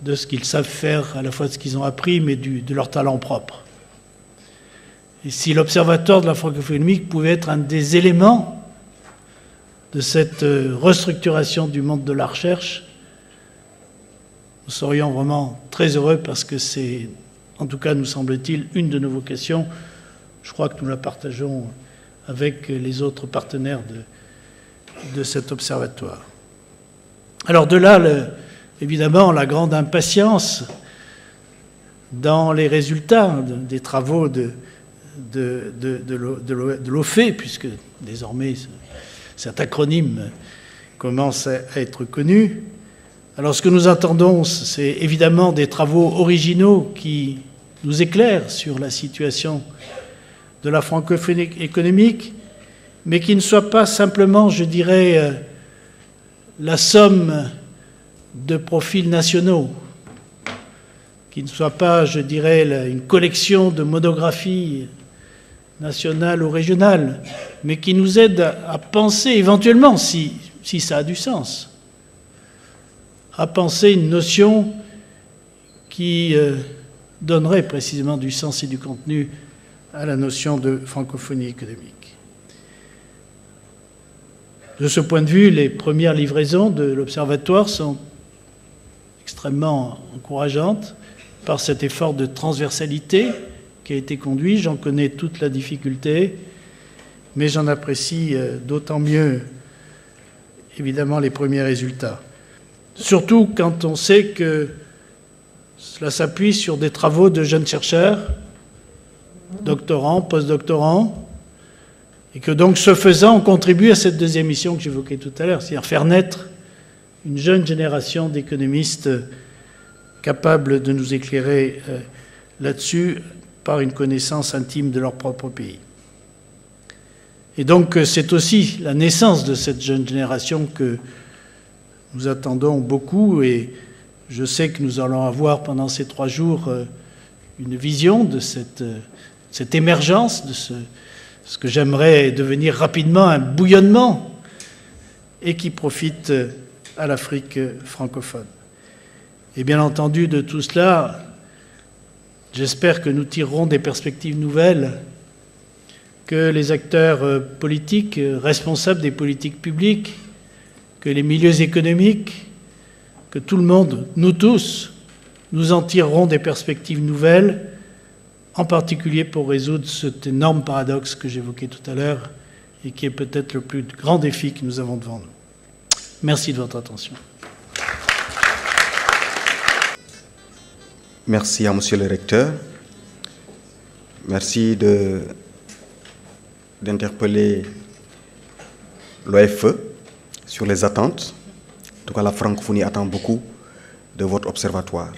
de ce qu'ils savent faire, à la fois de ce qu'ils ont appris, mais de leur talent propre. Et si l'Observatoire de la francophonie pouvait être un des éléments de cette restructuration du monde de la recherche, nous serions vraiment très heureux parce que c'est, en tout cas, nous semble-t-il, une de nos vocations. Je crois que nous la partageons avec les autres partenaires de cet observatoire. Alors de là, évidemment, la grande impatience dans les résultats des travaux de l'OFE, puisque désormais cet acronyme commence à être connu. Alors ce que nous attendons, c'est évidemment des travaux originaux qui nous éclairent sur la situation de la francophonie économique, mais qui ne soient pas simplement, je dirais, la somme de profils nationaux, qui ne soient pas, je dirais, une collection de monographies nationales ou régionales, mais qui nous aident à penser éventuellement, si ça a du sens, à penser une notion qui donnerait précisément du sens et du contenu à la notion de francophonie économique. De ce point de vue, les premières livraisons de l'Observatoire sont extrêmement encourageantes par cet effort de transversalité qui a été conduit. J'en connais toute la difficulté, mais j'en apprécie d'autant mieux, évidemment, les premiers résultats. Surtout quand on sait que cela s'appuie sur des travaux de jeunes chercheurs, doctorants, postdoctorants, Et que donc, ce faisant, on contribue à cette deuxième mission que j'évoquais tout à l'heure, c'est-à-dire faire naître une jeune génération d'économistes capables de nous éclairer là-dessus par une connaissance intime de leur propre pays. Et donc, c'est aussi la naissance de cette jeune génération que nous attendons beaucoup, et je sais que nous allons avoir pendant ces 3 jours une vision de cette émergence, de ce que j'aimerais devenir rapidement un bouillonnement, et qui profite à l'Afrique francophone. Et bien entendu, de tout cela, j'espère que nous tirerons des perspectives nouvelles, que les acteurs politiques, responsables des politiques publiques, que les milieux économiques, que tout le monde, nous tous, nous en tirerons des perspectives nouvelles, en particulier pour résoudre cet énorme paradoxe que j'évoquais tout à l'heure et qui est peut-être le plus grand défi que nous avons devant nous. Merci de votre attention. Merci à Monsieur le recteur. Merci d'interpeller l'OFE sur les attentes. En tout cas, la francophonie attend beaucoup de votre observatoire.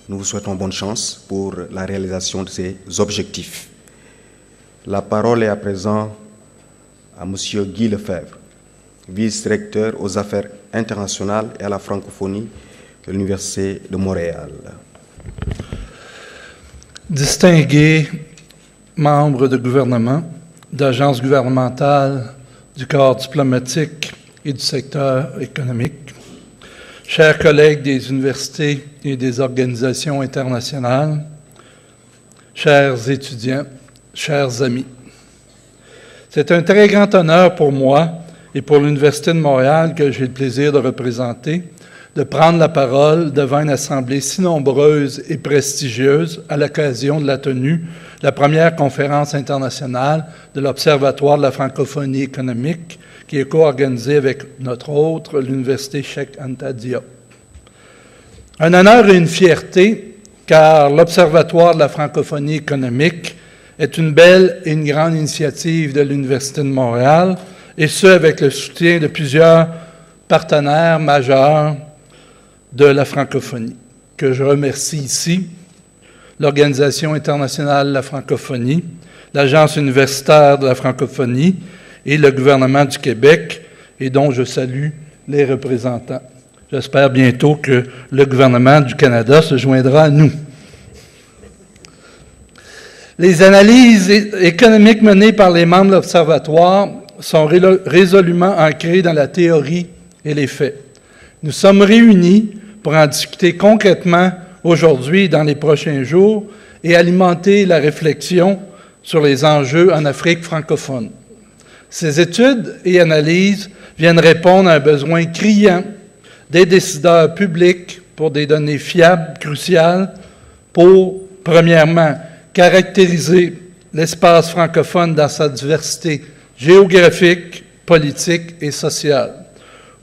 Nous vous souhaitons bonne chance pour la réalisation de ces objectifs. La parole est à présent à Monsieur Guy Lefebvre, vice-recteur aux affaires internationales et à la francophonie de l'Université de Montréal. Distingués membres de gouvernement, d'agences gouvernementales, du corps diplomatique et du secteur économique, chers collègues des universités et des organisations internationales, chers étudiants, chers amis, c'est un très grand honneur pour moi et pour l'Université de Montréal que j'ai le plaisir de représenter, de prendre la parole devant une assemblée si nombreuse et prestigieuse à l'occasion de la tenue de la première conférence internationale de l'Observatoire de la francophonie économique, qui est co-organisée avec notre autre, l'Université Cheikh Anta Diop. Un honneur et une fierté, car l'Observatoire de la francophonie économique est une belle et une grande initiative de l'Université de Montréal, et ce, avec le soutien de plusieurs partenaires majeurs de la francophonie, que je remercie ici, l'Organisation internationale de la francophonie, l'Agence universitaire de la francophonie et le gouvernement du Québec, et dont je salue les représentants. J'espère bientôt que le gouvernement du Canada se joindra à nous. Les analyses économiques menées par les membres de l'Observatoire sont résolument ancrées dans la théorie et les faits. Nous sommes réunis pour en discuter concrètement aujourd'hui et dans les prochains jours et alimenter la réflexion sur les enjeux en Afrique francophone. Ces études et analyses viennent répondre à un besoin criant des décideurs publics pour des données fiables, cruciales, pour, premièrement, caractériser l'espace francophone dans sa diversité géographique, politique et sociale.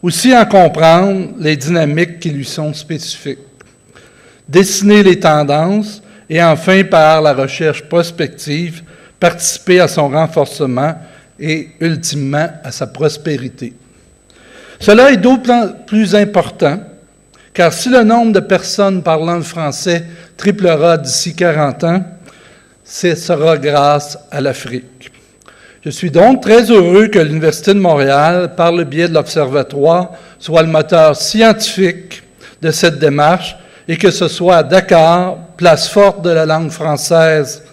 Aussi en comprendre les dynamiques qui lui sont spécifiques. Dessiner les tendances et enfin, par la recherche prospective, participer à son renforcement et, ultimement, à sa prospérité. Cela est d'autant plus important, car si le nombre de personnes parlant le français triplera d'ici 40 ans, ce sera grâce à l'Afrique. Je suis donc très heureux que l'Université de Montréal, par le biais de l'Observatoire, soit le moteur scientifique de cette démarche et que ce soit à Dakar, place forte de la langue française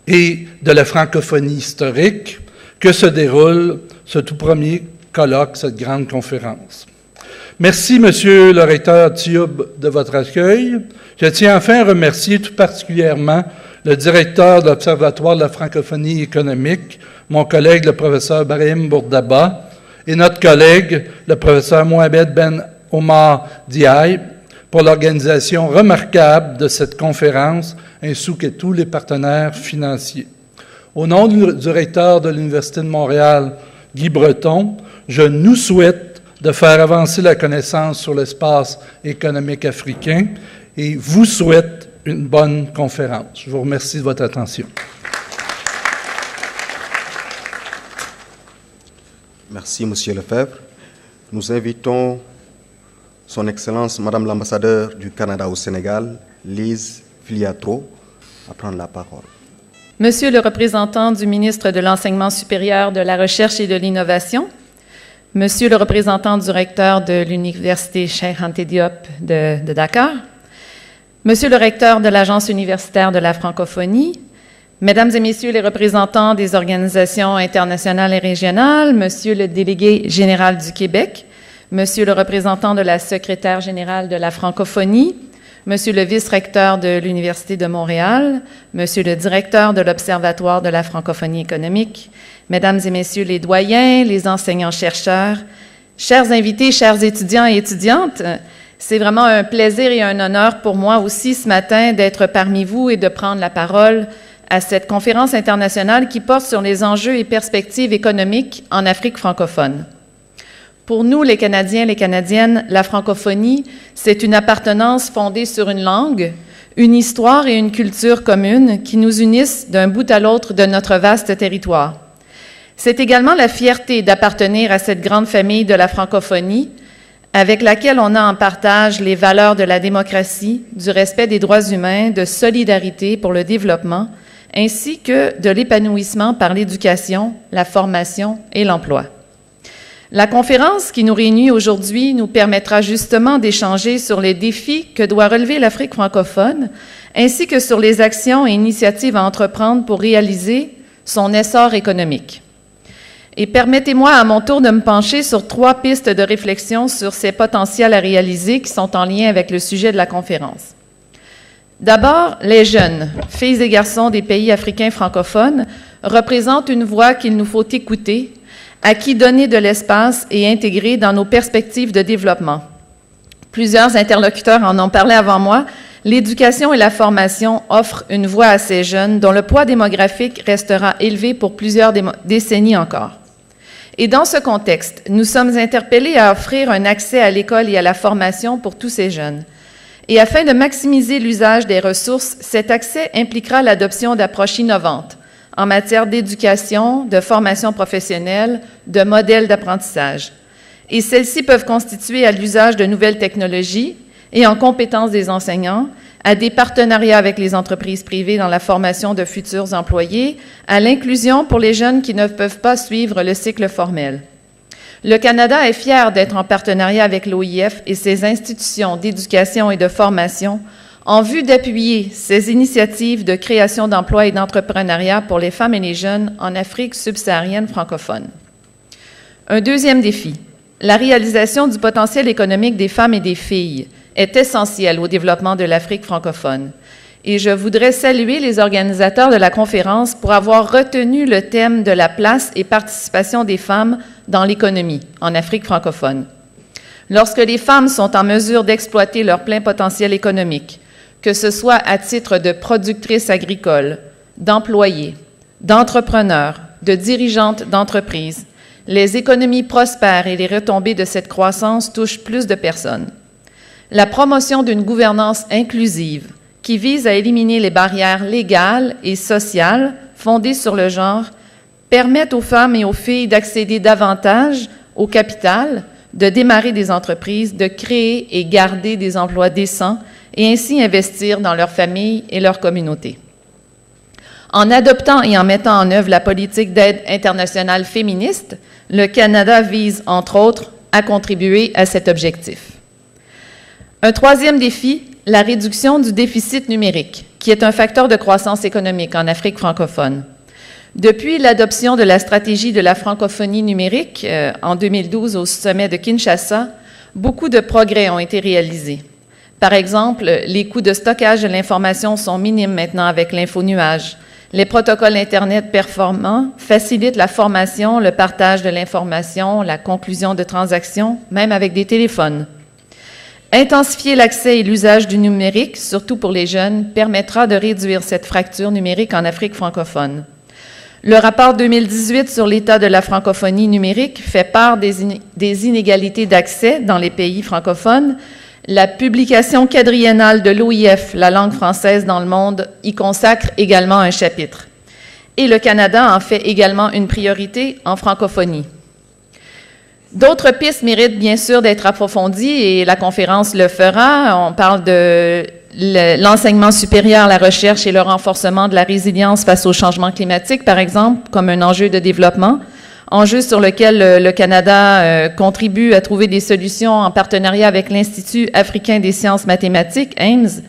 et de la francophonie historique, que se déroule ce tout premier colloque, cette grande conférence. Merci, Monsieur le recteur Thioub, de votre accueil. Je tiens enfin à remercier tout particulièrement le directeur de l'Observatoire de la francophonie économique, mon collègue le professeur Brahim Bourdaba, et notre collègue le professeur Mohamed Ben Omar Diaye, pour l'organisation remarquable de cette conférence, ainsi que tous les partenaires financiers. Au nom du recteur de l'Université de Montréal, Guy Breton, je nous souhaite de faire avancer la connaissance sur l'espace économique africain et vous souhaite une bonne conférence. Je vous remercie de votre attention. Merci, Monsieur Lefebvre. Nous invitons Son Excellence, Madame l'ambassadeur du Canada au Sénégal, Lise Filiatro, à prendre la parole. Monsieur le représentant du ministre de l'Enseignement supérieur, de la Recherche et de l'Innovation, Monsieur le représentant du recteur de l'Université Cheikh Anta Diop de Dakar, Monsieur le recteur de l'Agence universitaire de la francophonie, Mesdames et Messieurs les représentants des organisations internationales et régionales, Monsieur le délégué général du Québec, Monsieur le représentant de la secrétaire générale de la francophonie, Monsieur le vice-recteur de l'Université de Montréal, Monsieur le directeur de l'Observatoire de la francophonie économique, Mesdames et Messieurs les doyens, les enseignants-chercheurs, chers invités, chers étudiants et étudiantes, c'est vraiment un plaisir et un honneur pour moi aussi ce matin d'être parmi vous et de prendre la parole à cette conférence internationale qui porte sur les enjeux et perspectives économiques en Afrique francophone. Pour nous, les Canadiens, les Canadiennes, la francophonie, c'est une appartenance fondée sur une langue, une histoire et une culture commune qui nous unissent d'un bout à l'autre de notre vaste territoire. C'est également la fierté d'appartenir à cette grande famille de la francophonie avec laquelle on a en partage les valeurs de la démocratie, du respect des droits humains, de solidarité pour le développement, ainsi que de l'épanouissement par l'éducation, la formation et l'emploi. La conférence qui nous réunit aujourd'hui nous permettra justement d'échanger sur les défis que doit relever l'Afrique francophone, ainsi que sur les actions et initiatives à entreprendre pour réaliser son essor économique. Et permettez-moi à mon tour de me pencher sur 3 pistes de réflexion sur ces potentiels à réaliser qui sont en lien avec le sujet de la conférence. D'abord, les jeunes, filles et garçons des pays africains francophones, représentent une voix qu'il nous faut écouter, à qui donner de l'espace et intégrer dans nos perspectives de développement. Plusieurs interlocuteurs en ont parlé avant moi. L'éducation et la formation offrent une voie à ces jeunes dont le poids démographique restera élevé pour plusieurs décennies encore. Et dans ce contexte, nous sommes interpellés à offrir un accès à l'école et à la formation pour tous ces jeunes. Et afin de maximiser l'usage des ressources, cet accès impliquera l'adoption d'approches innovantes en matière d'éducation, de formation professionnelle, de modèles d'apprentissage. Et celles-ci peuvent constituer à l'usage de nouvelles technologies et en compétences des enseignants, à des partenariats avec les entreprises privées dans la formation de futurs employés, à l'inclusion pour les jeunes qui ne peuvent pas suivre le cycle formel. Le Canada est fier d'être en partenariat avec l'OIF et ses institutions d'éducation et de formation en vue d'appuyer ces initiatives de création d'emplois et d'entrepreneuriat pour les femmes et les jeunes en Afrique subsaharienne francophone. Un deuxième défi, la réalisation du potentiel économique des femmes et des filles est essentielle au développement de l'Afrique francophone. Et je voudrais saluer les organisateurs de la conférence pour avoir retenu le thème de la place et participation des femmes dans l'économie en Afrique francophone. Lorsque les femmes sont en mesure d'exploiter leur plein potentiel économique, que ce soit à titre de productrices agricoles, d'employés, d'entrepreneurs, de dirigeantes d'entreprises, les économies prospèrent et les retombées de cette croissance touchent plus de personnes. La promotion d'une gouvernance inclusive qui vise à éliminer les barrières légales et sociales fondées sur le genre permet aux femmes et aux filles d'accéder davantage au capital, de démarrer des entreprises, de créer et garder des emplois décents et ainsi investir dans leur famille et leur communauté. En adoptant et en mettant en œuvre la politique d'aide internationale féministe, le Canada vise, entre autres, à contribuer à cet objectif. Un troisième défi, la réduction du déficit numérique, qui est un facteur de croissance économique en Afrique francophone. Depuis l'adoption de la stratégie de la francophonie numérique en 2012 au sommet de Kinshasa, beaucoup de progrès ont été réalisés. Par exemple, les coûts de stockage de l'information sont minimes maintenant avec l'infonuage. Les protocoles Internet performants facilitent la formation, le partage de l'information, la conclusion de transactions, même avec des téléphones. Intensifier l'accès et l'usage du numérique, surtout pour les jeunes, permettra de réduire cette fracture numérique en Afrique francophone. Le rapport 2018 sur l'état de la francophonie numérique fait part des inégalités d'accès dans les pays francophones. La publication quadriennale de l'OIF, la langue française dans le monde, y consacre également un chapitre. Et le Canada en fait également une priorité en francophonie. D'autres pistes méritent bien sûr d'être approfondies et la conférence le fera. On parle de l'enseignement supérieur, la recherche et le renforcement de la résilience face au changement climatique, par exemple, comme un enjeu de développement, enjeu sur lequel le Canada contribue à trouver des solutions en partenariat avec l'Institut africain des sciences mathématiques, AIMS,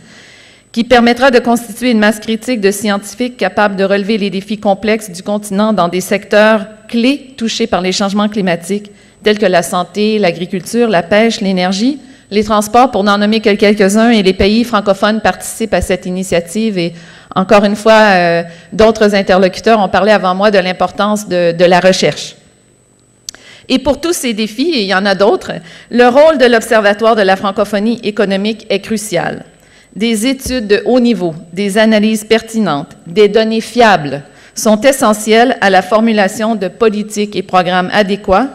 qui permettra de constituer une masse critique de scientifiques capables de relever les défis complexes du continent dans des secteurs clés touchés par les changements climatiques, tels que la santé, l'agriculture, la pêche, l'énergie, les transports, pour n'en nommer que quelques-uns, et les pays francophones participent à cette initiative. Et encore une fois, d'autres interlocuteurs ont parlé avant moi de l'importance de la recherche. Et pour tous ces défis, et il y en a d'autres, le rôle de l'Observatoire de la francophonie économique est crucial. Des études de haut niveau, des analyses pertinentes, des données fiables sont essentielles à la formulation de politiques et programmes adéquats,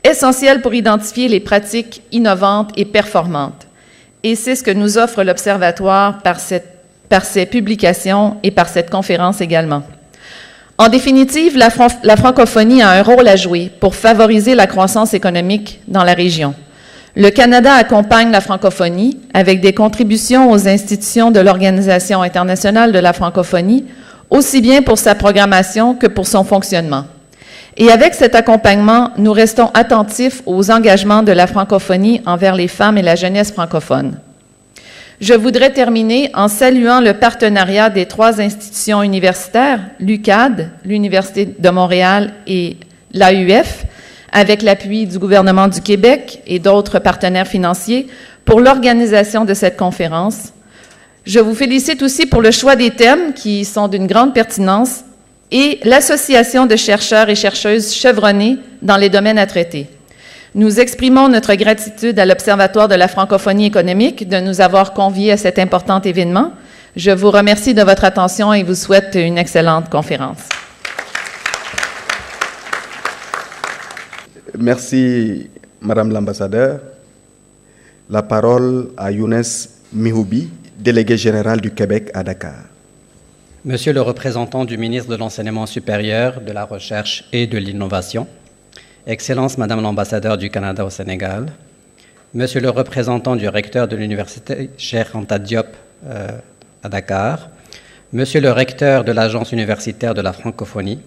essentiels pour identifier les pratiques innovantes et performantes. Et c'est ce que nous offre l'Observatoire par ses publications et par cette conférence également. En définitive, la francophonie a un rôle à jouer pour favoriser la croissance économique dans la région. Le Canada accompagne la francophonie avec des contributions aux institutions de l'Organisation internationale de la francophonie, aussi bien pour sa programmation que pour son fonctionnement. Et avec cet accompagnement, nous restons attentifs aux engagements de la francophonie envers les femmes et la jeunesse francophone. Je voudrais terminer en saluant le partenariat des 3 institutions universitaires, l'UQAD, l'Université de Montréal et l'AUF, avec l'appui du gouvernement du Québec et d'autres partenaires financiers, pour l'organisation de cette conférence. Je vous félicite aussi pour le choix des thèmes qui sont d'une grande pertinence et l'association de chercheurs et chercheuses chevronnés dans les domaines à traiter. Nous exprimons notre gratitude à l'Observatoire de la francophonie économique de nous avoir conviés à cet important événement. Je vous remercie de votre attention et vous souhaite une excellente conférence. Merci, Madame l'ambassadeur. La parole à Younes Mihoubi, délégué général du Québec à Dakar. Monsieur le représentant du ministre de l'Enseignement supérieur, de la Recherche et de l'Innovation, Excellence Madame l'ambassadeur du Canada au Sénégal, Monsieur le représentant du recteur de l'Université Cheikh Anta Diop à Dakar, Monsieur le recteur de l'Agence universitaire de la francophonie,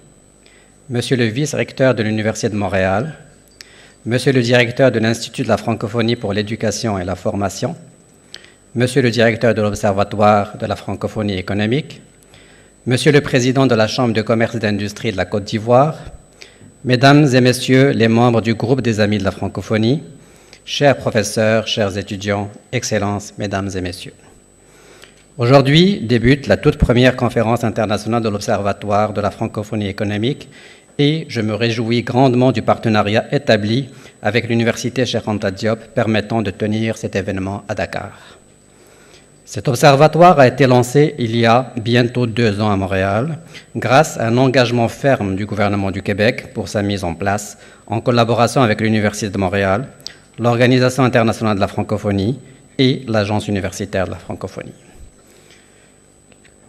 Monsieur le vice-recteur de l'Université de Montréal, Monsieur le directeur de l'Institut de la francophonie pour l'éducation et la formation, Monsieur le directeur de l'Observatoire de la francophonie économique, Monsieur le Président de la Chambre de commerce et d'industrie de la Côte d'Ivoire, Mesdames et Messieurs les membres du groupe des Amis de la francophonie, chers professeurs, chers étudiants, Excellences, Mesdames et Messieurs. Aujourd'hui débute la toute première conférence internationale de l'Observatoire de la francophonie économique et je me réjouis grandement du partenariat établi avec l'Université Cheikh Anta Diop permettant de tenir cet événement à Dakar. Cet observatoire a été lancé il y a bientôt 2 ans à Montréal, grâce à un engagement ferme du gouvernement du Québec pour sa mise en place, en collaboration avec l'Université de Montréal, l'Organisation internationale de la francophonie et l'Agence universitaire de la francophonie.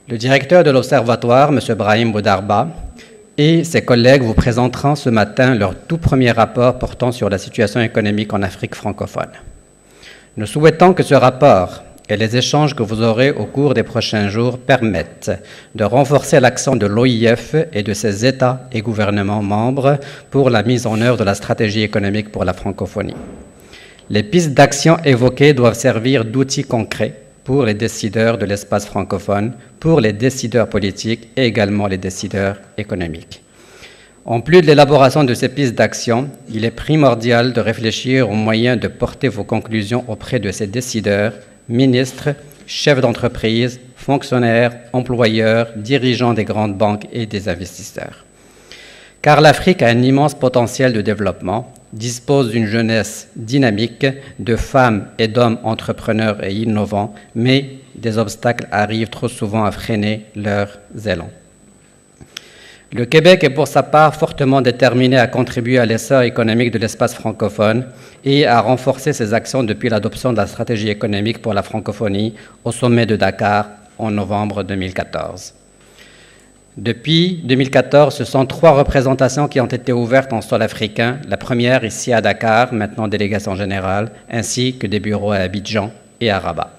Le directeur de l'observatoire, M. Brahim Boudarba, et ses collègues vous présenteront ce matin leur tout premier rapport portant sur la situation économique en Afrique francophone. Nous souhaitons que ce rapport et les échanges que vous aurez au cours des prochains jours permettent de renforcer l'accent de l'OIF et de ses États et gouvernements membres pour la mise en œuvre de la stratégie économique pour la francophonie. Les pistes d'action évoquées doivent servir d'outils concrets pour les décideurs de l'espace francophone, pour les décideurs politiques et également les décideurs économiques. En plus de l'élaboration de ces pistes d'action, il est primordial de réfléchir aux moyens de porter vos conclusions auprès de ces décideurs, ministres, chefs d'entreprise, fonctionnaires, employeurs, dirigeants des grandes banques et des investisseurs. Car l'Afrique a un immense potentiel de développement, dispose d'une jeunesse dynamique, de femmes et d'hommes entrepreneurs et innovants, mais des obstacles arrivent trop souvent à freiner leurs élans. Le Québec est pour sa part fortement déterminé à contribuer à l'essor économique de l'espace francophone et à renforcer ses actions depuis l'adoption de la stratégie économique pour la francophonie au sommet de Dakar en novembre 2014. Depuis 2014, ce sont 3 représentations qui ont été ouvertes en sol africain, la première ici à Dakar, maintenant délégation générale, ainsi que des bureaux à Abidjan et à Rabat.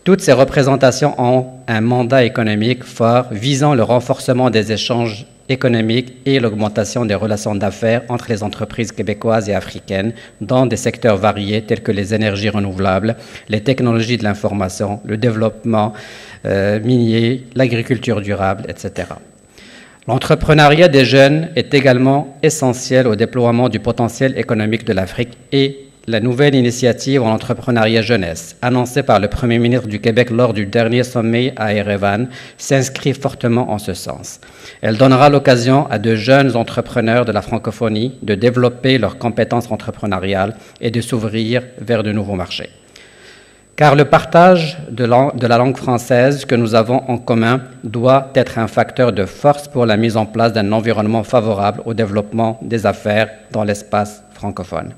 Toutes ces représentations ont un mandat économique fort visant le renforcement des échanges économiques et l'augmentation des relations d'affaires entre les entreprises québécoises et africaines dans des secteurs variés tels que les énergies renouvelables, les technologies de l'information, le développement minier, l'agriculture durable, etc. L'entrepreneuriat des jeunes est également essentiel au déploiement du potentiel économique de l'Afrique et la nouvelle initiative en entrepreneuriat jeunesse, annoncée par le Premier ministre du Québec lors du dernier sommet à Erevan, s'inscrit fortement en ce sens. Elle donnera l'occasion à de jeunes entrepreneurs de la francophonie de développer leurs compétences entrepreneuriales et de s'ouvrir vers de nouveaux marchés. Car le partage de la langue française que nous avons en commun doit être un facteur de force pour la mise en place d'un environnement favorable au développement des affaires dans l'espace francophone.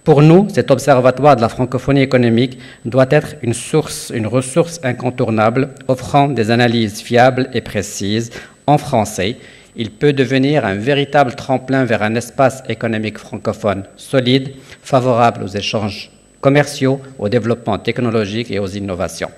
Pour nous, cet observatoire de la francophonie économique doit être une ressource incontournable offrant des analyses fiables et précises en français. Il peut devenir un véritable tremplin vers un espace économique francophone solide, favorable aux échanges commerciaux, au développement technologique et aux innovations.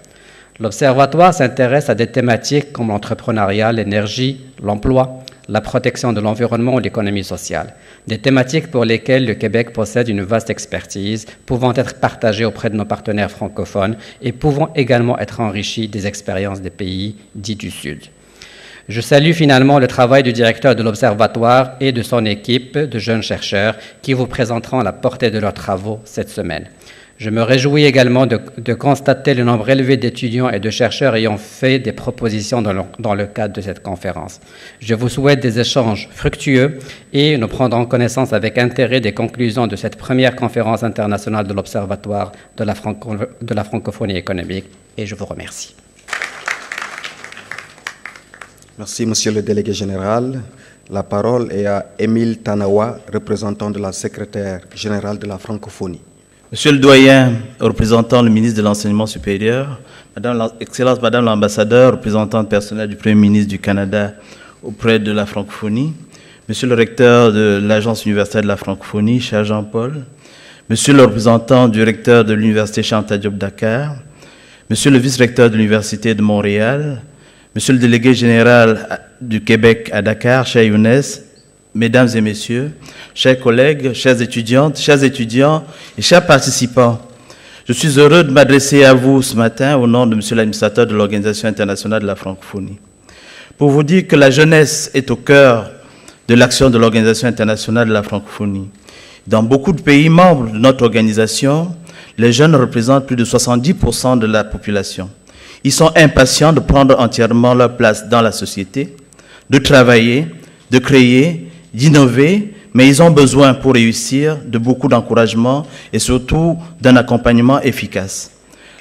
L'Observatoire s'intéresse à des thématiques comme l'entrepreneuriat, l'énergie, l'emploi, la protection de l'environnement ou l'économie sociale. Des thématiques pour lesquelles le Québec possède une vaste expertise, pouvant être partagée auprès de nos partenaires francophones et pouvant également être enrichies des expériences des pays dits du Sud. Je salue finalement le travail du directeur de l'Observatoire et de son équipe de jeunes chercheurs qui vous présenteront la portée de leurs travaux cette semaine. Je me réjouis également de constater le nombre élevé d'étudiants et de chercheurs ayant fait des propositions dans le cadre de cette conférence. Je vous souhaite des échanges fructueux et nous prendrons connaissance avec intérêt des conclusions de cette première conférence internationale de l'Observatoire de la francophonie économique et je vous remercie. Merci, Monsieur le délégué général. La parole est à Émile Tanawa, représentant de la secrétaire générale de la francophonie. Monsieur le doyen, représentant le ministre de l'Enseignement supérieur, Excellence Madame l'ambassadeur, représentante personnelle du Premier ministre du Canada auprès de la francophonie, Monsieur le recteur de l'Agence universitaire de la francophonie, cher Jean-Paul, Monsieur le représentant du recteur de l'Université Cheikh Anta Diop Dakar, Monsieur le vice-recteur de l'Université de Montréal, Monsieur le délégué général du Québec à Dakar, cher Younes, Mesdames et Messieurs, chers collègues, chères étudiantes, chers étudiants et chers participants, je suis heureux de m'adresser à vous ce matin au nom de Monsieur l'administrateur de l'Organisation internationale de la francophonie, pour vous dire que la jeunesse est au cœur de l'action de l'Organisation internationale de la francophonie. Dans beaucoup de pays membres de notre organisation, les jeunes représentent plus de 70% de la population. Ils sont impatients de prendre entièrement leur place dans la société, de travailler, de créer, d'innover, mais ils ont besoin pour réussir de beaucoup d'encouragement et surtout d'un accompagnement efficace.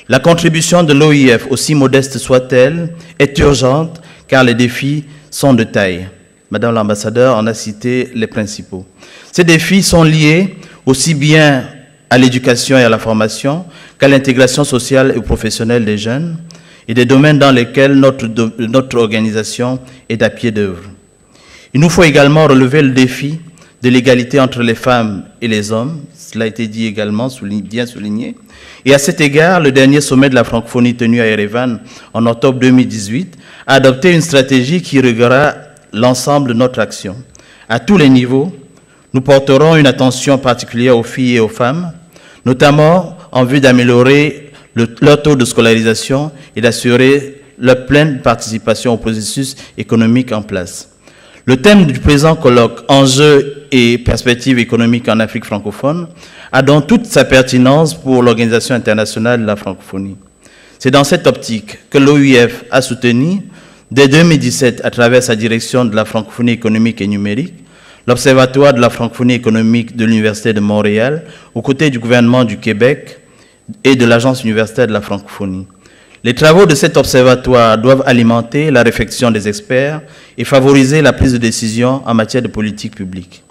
La contribution de l'OIF, aussi modeste soit-elle, est urgente car les défis sont de taille. Madame l'ambassadeur en a cité les principaux. Ces défis sont liés aussi bien à l'éducation et à la formation qu'à l'intégration sociale et professionnelle des jeunes et des domaines dans lesquels notre organisation est à pied d'œuvre. Il nous faut également relever le défi de l'égalité entre les femmes et les hommes, cela a été dit également, bien souligné. Et à cet égard, le dernier sommet de la francophonie tenu à Erevan en octobre 2018 a adopté une stratégie qui réglera l'ensemble de notre action. À tous les niveaux, nous porterons une attention particulière aux filles et aux femmes, notamment en vue d'améliorer leur taux de scolarisation et d'assurer leur pleine participation au processus économique en place. Le thème du présent colloque, enjeux et perspectives économiques en Afrique francophone, a donc toute sa pertinence pour l'Organisation internationale de la francophonie. C'est dans cette optique que l'OIF a soutenu, dès 2017, à travers sa direction de la francophonie économique et numérique, l'Observatoire de la francophonie économique de l'Université de Montréal, aux côtés du gouvernement du Québec et de l'Agence universitaire de la francophonie. Les travaux de cet observatoire doivent alimenter la réflexion des experts et favoriser la prise de décision en matière de politique publique.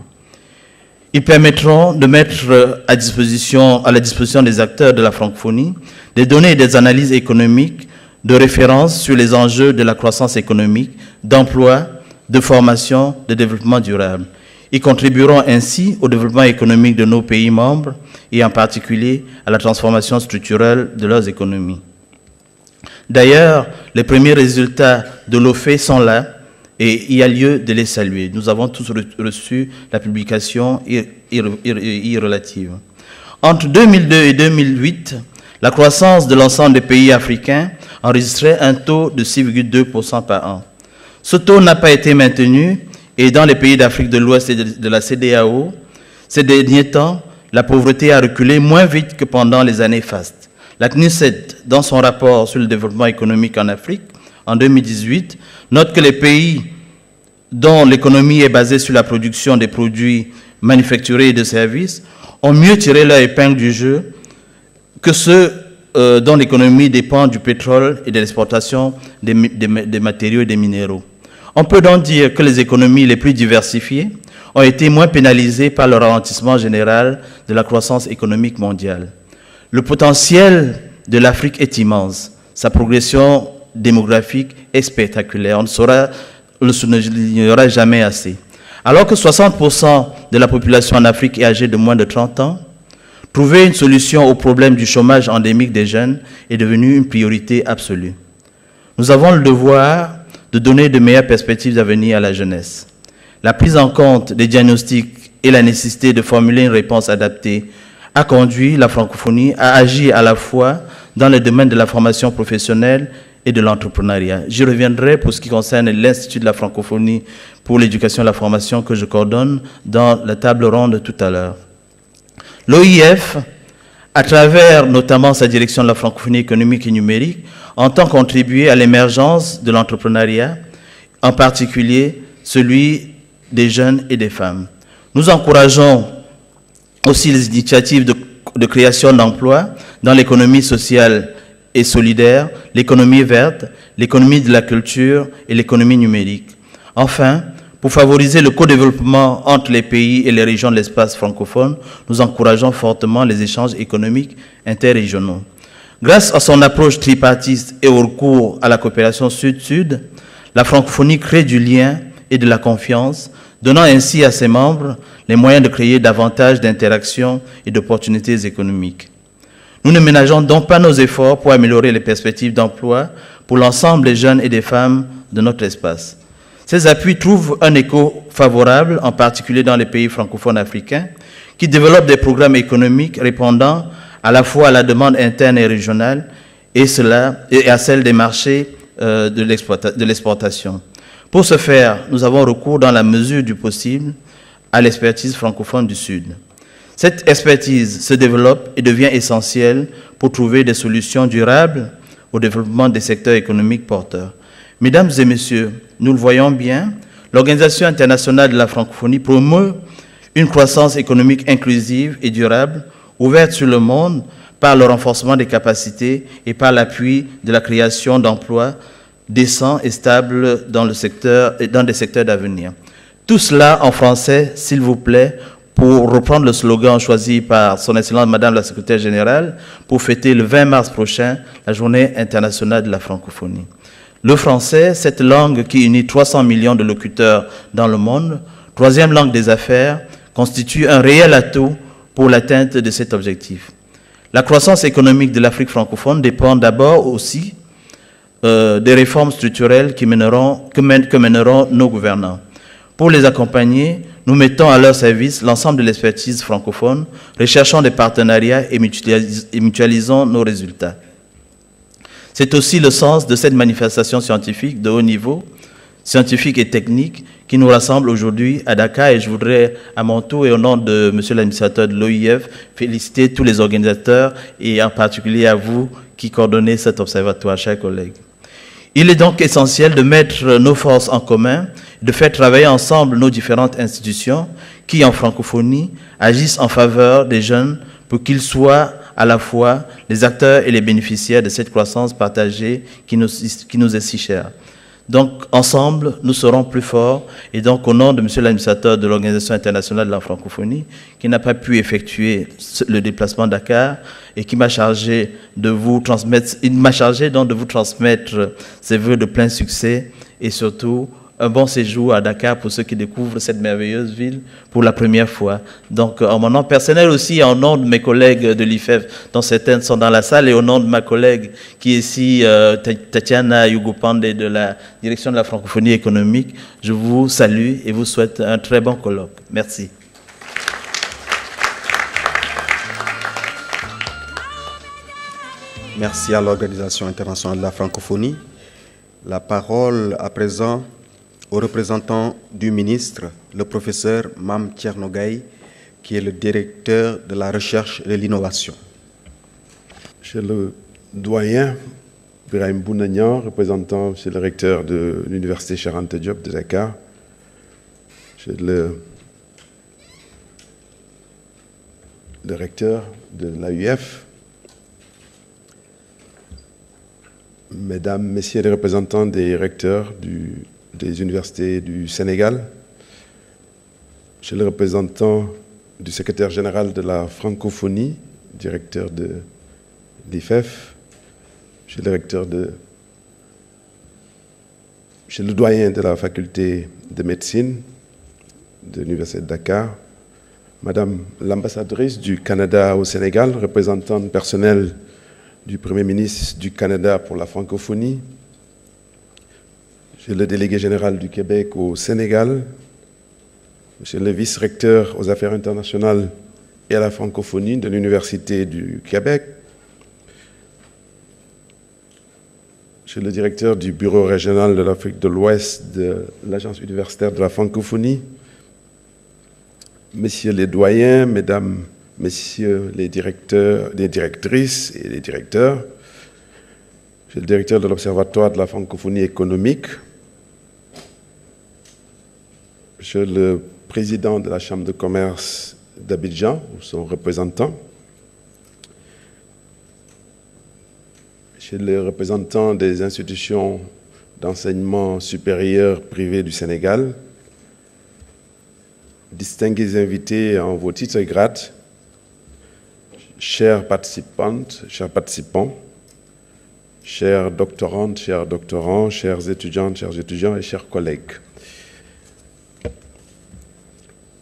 Ils permettront de mettre à la disposition des acteurs de la francophonie des données et des analyses économiques de référence sur les enjeux de la croissance économique, d'emploi, de formation, de développement durable. Ils contribueront ainsi au développement économique de nos pays membres et en particulier à la transformation structurelle de leurs économies. D'ailleurs, les premiers résultats de l'OFE sont là et il y a lieu de les saluer. Nous avons tous reçu la publication relative. Entre 2002 et 2008, la croissance de l'ensemble des pays africains enregistrait un taux de 6,2% par an. Ce taux n'a pas été maintenu et dans les pays d'Afrique de l'Ouest et de la CEDEAO, ces derniers temps, la pauvreté a reculé moins vite que pendant les années fastes. La CNUSED, dans son rapport sur le développement économique en Afrique, en 2018, note que les pays dont l'économie est basée sur la production des produits manufacturés et de services ont mieux tiré leur épingle du jeu que ceux dont l'économie dépend du pétrole et de l'exportation des matériaux et des minéraux. On peut donc dire que les économies les plus diversifiées ont été moins pénalisées par le ralentissement général de la croissance économique mondiale. Le potentiel de l'Afrique est immense. Sa progression démographique est spectaculaire. On ne le soulignera jamais assez. Alors que 60% de la population en Afrique est âgée de moins de 30 ans, trouver une solution au problème du chômage endémique des jeunes est devenu une priorité absolue. Nous avons le devoir de donner de meilleures perspectives d'avenir à la jeunesse. La prise en compte des diagnostics et la nécessité de formuler une réponse adaptée a conduit la francophonie à agir à la fois dans le domaine de la formation professionnelle et de l'entrepreneuriat. J'y reviendrai pour ce qui concerne l'Institut de la francophonie pour l'éducation et la formation que je coordonne dans la table ronde tout à l'heure. L'OIF, à travers notamment sa direction de la francophonie économique et numérique, entend contribuer à l'émergence de l'entrepreneuriat, en particulier celui des jeunes et des femmes. Nous encourageons aussi les initiatives de création d'emplois dans l'économie sociale et solidaire, l'économie verte, l'économie de la culture et l'économie numérique. Enfin, pour favoriser le co-développement entre les pays et les régions de l'espace francophone, nous encourageons fortement les échanges économiques interrégionaux. Grâce à son approche tripartite et au recours à la coopération sud-sud, la francophonie crée du lien et de la confiance, donnant ainsi à ses membres les moyens de créer davantage d'interactions et d'opportunités économiques. Nous ne ménageons donc pas nos efforts pour améliorer les perspectives d'emploi pour l'ensemble des jeunes et des femmes de notre espace. Ces appuis trouvent un écho favorable, en particulier dans les pays francophones africains, qui développent des programmes économiques répondant à la fois à la demande interne et régionale et à celle des marchés de l'exportation. Pour ce faire, nous avons recours dans la mesure du possible à l'expertise francophone du Sud. Cette expertise se développe et devient essentielle pour trouver des solutions durables au développement des secteurs économiques porteurs. Mesdames et messieurs, nous le voyons bien, l'Organisation internationale de la francophonie promeut une croissance économique inclusive et durable, ouverte sur le monde par le renforcement des capacités et par l'appui de la création d'emplois décents et stables dans des secteurs d'avenir. Tout cela en français, s'il vous plaît, pour reprendre le slogan choisi par son Excellence Madame la Secrétaire Générale pour fêter le 20 mars prochain la Journée internationale de la francophonie. Le français, cette langue qui unit 300 millions de locuteurs dans le monde, troisième langue des affaires, constitue un réel atout pour l'atteinte de cet objectif. La croissance économique de l'Afrique francophone dépend d'abord aussi des réformes structurelles que mèneront nos gouvernants. Pour les accompagner, nous mettons à leur service l'ensemble de l'expertise francophone, recherchons des partenariats et mutualisons nos résultats. C'est aussi le sens de cette manifestation scientifique de haut niveau, scientifique et technique, qui nous rassemble aujourd'hui à Dakar. Et je voudrais, à mon tour et au nom de monsieur l'administrateur de l'OIF, féliciter tous les organisateurs et en particulier à vous qui coordonnez cet observatoire, chers collègues. Il est donc essentiel de mettre nos forces en commun, de faire travailler ensemble nos différentes institutions qui, en francophonie, agissent en faveur des jeunes pour qu'ils soient à la fois les acteurs et les bénéficiaires de cette croissance partagée qui nous est si chère. Donc, ensemble, nous serons plus forts. Et donc, au nom de monsieur l'administrateur de l'Organisation internationale de la francophonie, qui n'a pas pu effectuer le déplacement à Dakar et qui m'a chargé de vous transmettre, ses vœux de plein succès et surtout un bon séjour à Dakar pour ceux qui découvrent cette merveilleuse ville pour la première fois. Donc, en mon nom personnel aussi, en nom de mes collègues de l'IFEF, dont certaines sont dans la salle, et au nom de ma collègue qui est ici, Tatiana Yugupande, de la direction de la francophonie économique, je vous salue et vous souhaite un très bon colloque. Merci. Merci à l'Organisation internationale de la francophonie. La parole à présent au représentant du ministre, le professeur Mam Thierno Gaye, qui est le directeur de la recherche et de l'innovation. Monsieur le doyen Birahim Bounagnan, représentant monsieur le recteur de l'Université Cheikh Anta Diop de Dakar, monsieur le recteur de l'AUF, mesdames, messieurs les représentants des recteurs des universités du Sénégal, monsieur le représentant du secrétaire général de la francophonie, directeur de l'IFEF, monsieur le doyen de la faculté de médecine de l'Université de Dakar, madame l'ambassadrice du Canada au Sénégal, représentante personnelle du Premier ministre du Canada pour la francophonie, monsieur le délégué général du Québec au Sénégal, monsieur le vice-recteur aux affaires internationales et à la francophonie de l'Université du Québec, monsieur le directeur du bureau régional de l'Afrique de l'Ouest de l'Agence universitaire de la francophonie, messieurs les doyens, mesdames, messieurs les directeurs, les directrices et les directeurs, monsieur le directeur de l'Observatoire de la francophonie économique, monsieur le président de la Chambre de commerce d'Abidjan, ou son représentant, monsieur le représentant des institutions d'enseignement supérieur privé du Sénégal, distingués invités en vos titres et grades, chères participantes, chers participants, chères doctorantes, chers doctorants, chères étudiantes, chers étudiants et chers collègues.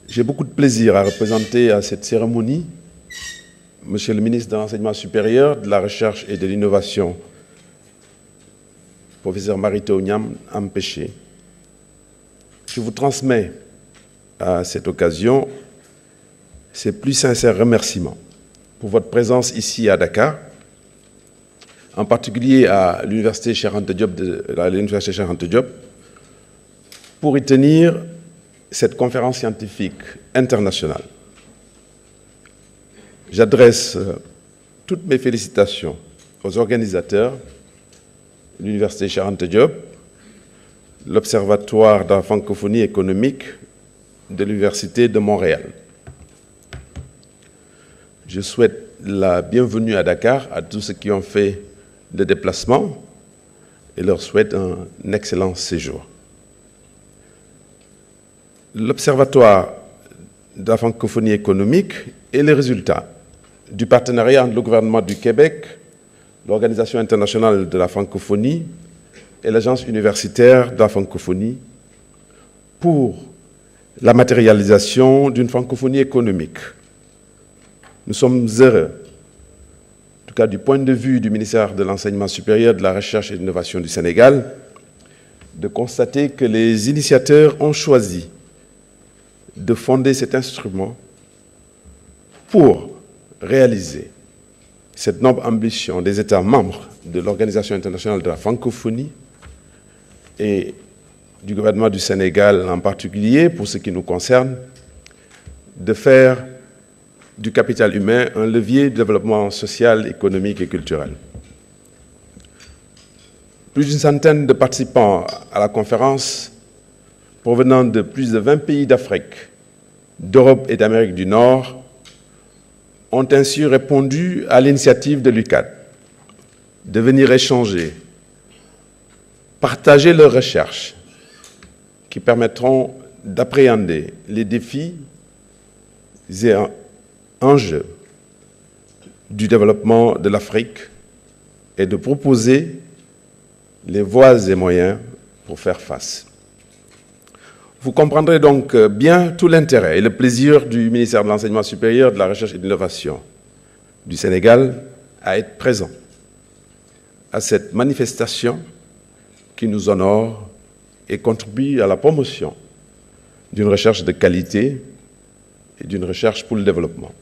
J'ai beaucoup de plaisir à représenter à cette cérémonie Monsieur le ministre de l'Enseignement supérieur, de la Recherche et de l'Innovation, professeur Marito Niam Ampéché. Je vous transmets à cette occasion ses plus sincères remerciements pour votre présence ici à Dakar, en particulier à l'Université Cheikh Anta Diop, pour y tenir cette conférence scientifique internationale. J'adresse toutes mes félicitations aux organisateurs, l'Université Cheikh Anta Diop, l'Observatoire de la francophonie économique de l'Université de Montréal. Je souhaite la bienvenue à Dakar à tous ceux qui ont fait le déplacement et leur souhaite un excellent séjour. L'Observatoire de la francophonie économique est le résultat du partenariat entre le gouvernement du Québec, l'Organisation internationale de la francophonie et l'Agence universitaire de la francophonie pour la matérialisation d'une francophonie économique. Nous sommes heureux, en tout cas du point de vue du ministère de l'Enseignement supérieur, de la Recherche et de l'Innovation du Sénégal, de constater que les initiateurs ont choisi de fonder cet instrument pour réaliser cette noble ambition des États membres de l'Organisation internationale de la francophonie et du gouvernement du Sénégal en particulier, pour ce qui nous concerne, de faire du capital humain un levier de développement social, économique et culturel. Plus d'une centaine de participants à la conférence provenant de plus de 20 pays d'Afrique, d'Europe et d'Amérique du Nord ont ainsi répondu à l'initiative de l'UCAD de venir échanger, partager leurs recherches qui permettront d'appréhender les défis et enjeux du développement de l'Afrique et de proposer les voies et moyens pour faire face. Vous comprendrez donc bien tout l'intérêt et le plaisir du ministère de l'Enseignement supérieur, de la Recherche et de l'Innovation du Sénégal à être présent à cette manifestation qui nous honore et contribue à la promotion d'une recherche de qualité et d'une recherche pour le développement.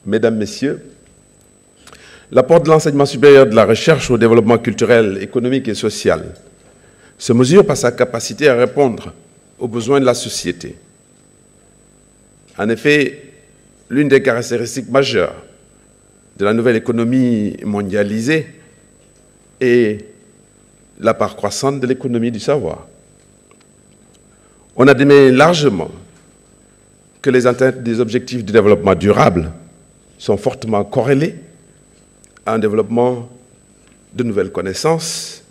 Mesdames, Messieurs, l'apport de l'enseignement supérieur de la recherche au développement culturel, économique et social se mesure par sa capacité à répondre aux besoins de la société. En effet, l'une des caractéristiques majeures de la nouvelle économie mondialisée est la part croissante de l'économie du savoir. On admet largement que les atteintes des objectifs du développement durable sont fortement corrélées à un développement de nouvelles connaissances,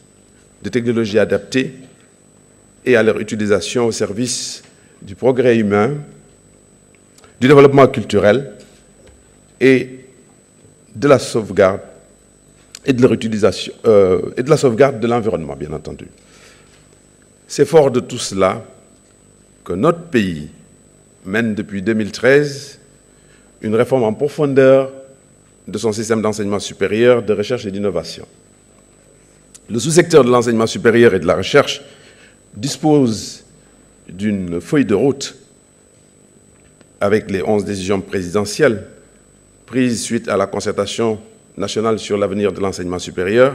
de technologies adaptées et à leur utilisation au service du progrès humain, du développement culturel et de la sauvegarde et de leur utilisation et de la sauvegarde de l'environnement, bien entendu. C'est fort de tout cela que notre pays mène depuis 2013 une réforme en profondeur de son système d'enseignement supérieur, de recherche et d'innovation. Le sous-secteur de l'enseignement supérieur et de la recherche dispose d'une feuille de route avec les 11 décisions présidentielles prises suite à la concertation nationale sur l'avenir de l'enseignement supérieur.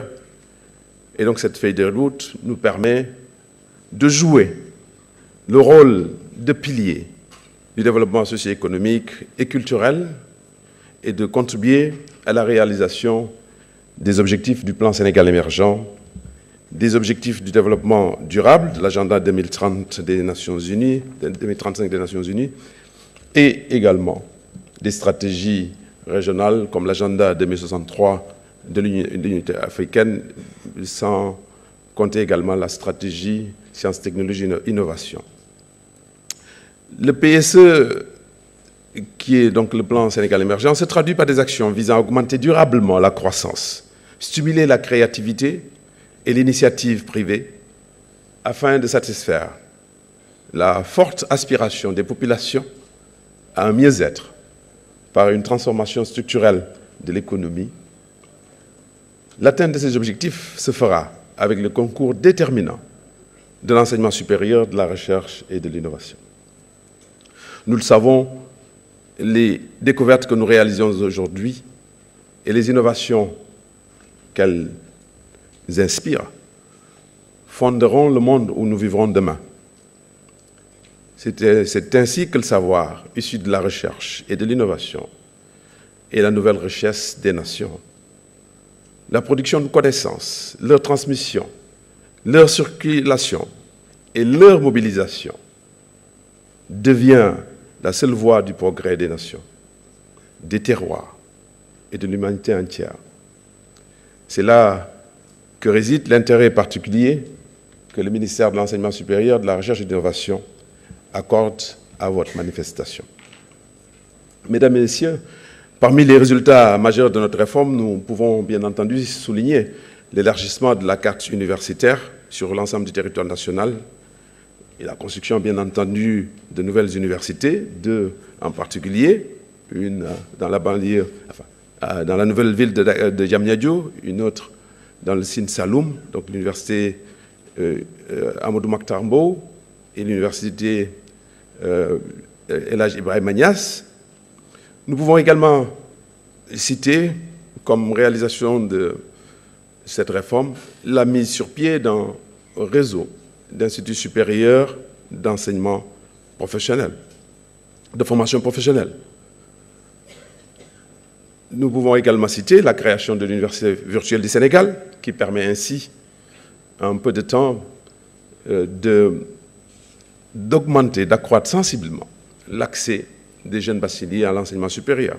Et donc cette feuille de route nous permet de jouer le rôle de pilier du développement socio-économique et culturel et de contribuer à la réalisation des objectifs du plan Sénégal émergent, des objectifs du développement durable, de l'agenda 2030 des Nations Unies, 2035 des Nations Unies, et également des stratégies régionales comme l'agenda 2063 de l'unité africaine, sans compter également la stratégie sciences, technologies, innovation. Le PSE, qui est donc le plan Sénégal émergent, se traduit par des actions visant à augmenter durablement la croissance, stimuler la créativité et l'initiative privée afin de satisfaire la forte aspiration des populations à un mieux-être par une transformation structurelle de l'économie. L'atteinte de ces objectifs se fera avec le concours déterminant de l'enseignement supérieur, de la recherche et de l'innovation. Nous le savons, les découvertes que nous réalisons aujourd'hui et les innovations qu'elles inspirent fonderont le monde où nous vivrons demain. C'est ainsi que le savoir issu de la recherche et de l'innovation est la nouvelle richesse des nations. La production de connaissances, leur transmission, leur circulation et leur mobilisation devient la seule voie du progrès des nations, des terroirs et de l'humanité entière. C'est là que réside l'intérêt particulier que le ministère de l'Enseignement supérieur, de la Recherche et de l'Innovation accorde à votre manifestation. Mesdames et Messieurs, parmi les résultats majeurs de notre réforme, nous pouvons bien entendu souligner l'élargissement de la carte universitaire sur l'ensemble du territoire national et la construction, bien entendu, de nouvelles universités, deux en particulier, une dans la banlieue, dans la nouvelle ville de Diamniadio, une autre dans le Sine Saloum, donc l'université Amadou Mahtar Mbow et l'université El Hadj Ibrahima Niass. Nous pouvons également citer, comme réalisation de cette réforme, la mise sur pied d'un réseau d'instituts supérieurs d'enseignement professionnel, de formation professionnelle. Nous pouvons également citer la création de l'Université virtuelle du Sénégal, qui permet ainsi, en peu de temps, d'augmenter, d'accroître sensiblement l'accès des jeunes bacheliers à l'enseignement supérieur.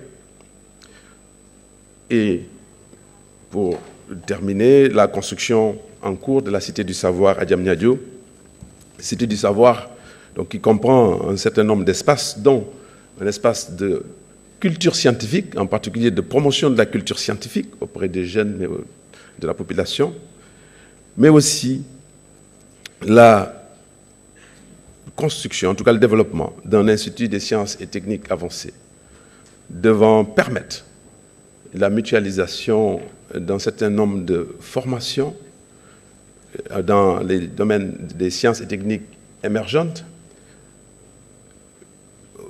Et pour terminer, la construction en cours de la Cité du Savoir à Diamniadio, Cité du Savoir donc, qui comprend un certain nombre d'espaces, dont un espace de culture scientifique, en particulier de promotion de la culture scientifique auprès des jeunes de la population, mais aussi la construction, en tout cas le développement d'un institut des sciences et techniques avancées devant permettre la mutualisation d'un certain nombre de formations dans les domaines des sciences et techniques émergentes,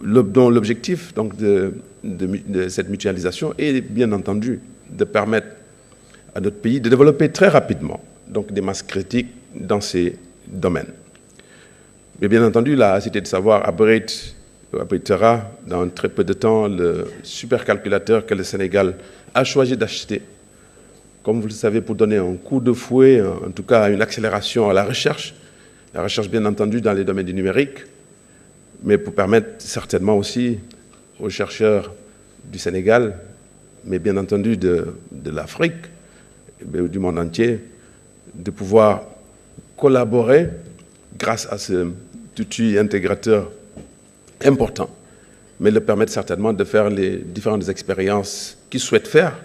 dont l'objectif donc, de cette mutualisation est bien entendu de permettre à notre pays de développer très rapidement donc, des masses critiques dans ces domaines. Mais bien entendu, la Cité de Savoir abritera dans très peu de temps le supercalculateur que le Sénégal a choisi d'acheter, comme vous le savez, pour donner un coup de fouet, en tout cas une accélération à la recherche bien entendu dans les domaines du numérique, mais pour permettre certainement aussi aux chercheurs du Sénégal, mais bien entendu de l'Afrique, du monde entier, de pouvoir collaborer grâce à ce outil intégrateur important, mais le permettre certainement de faire les différentes expériences qu'ils souhaitent faire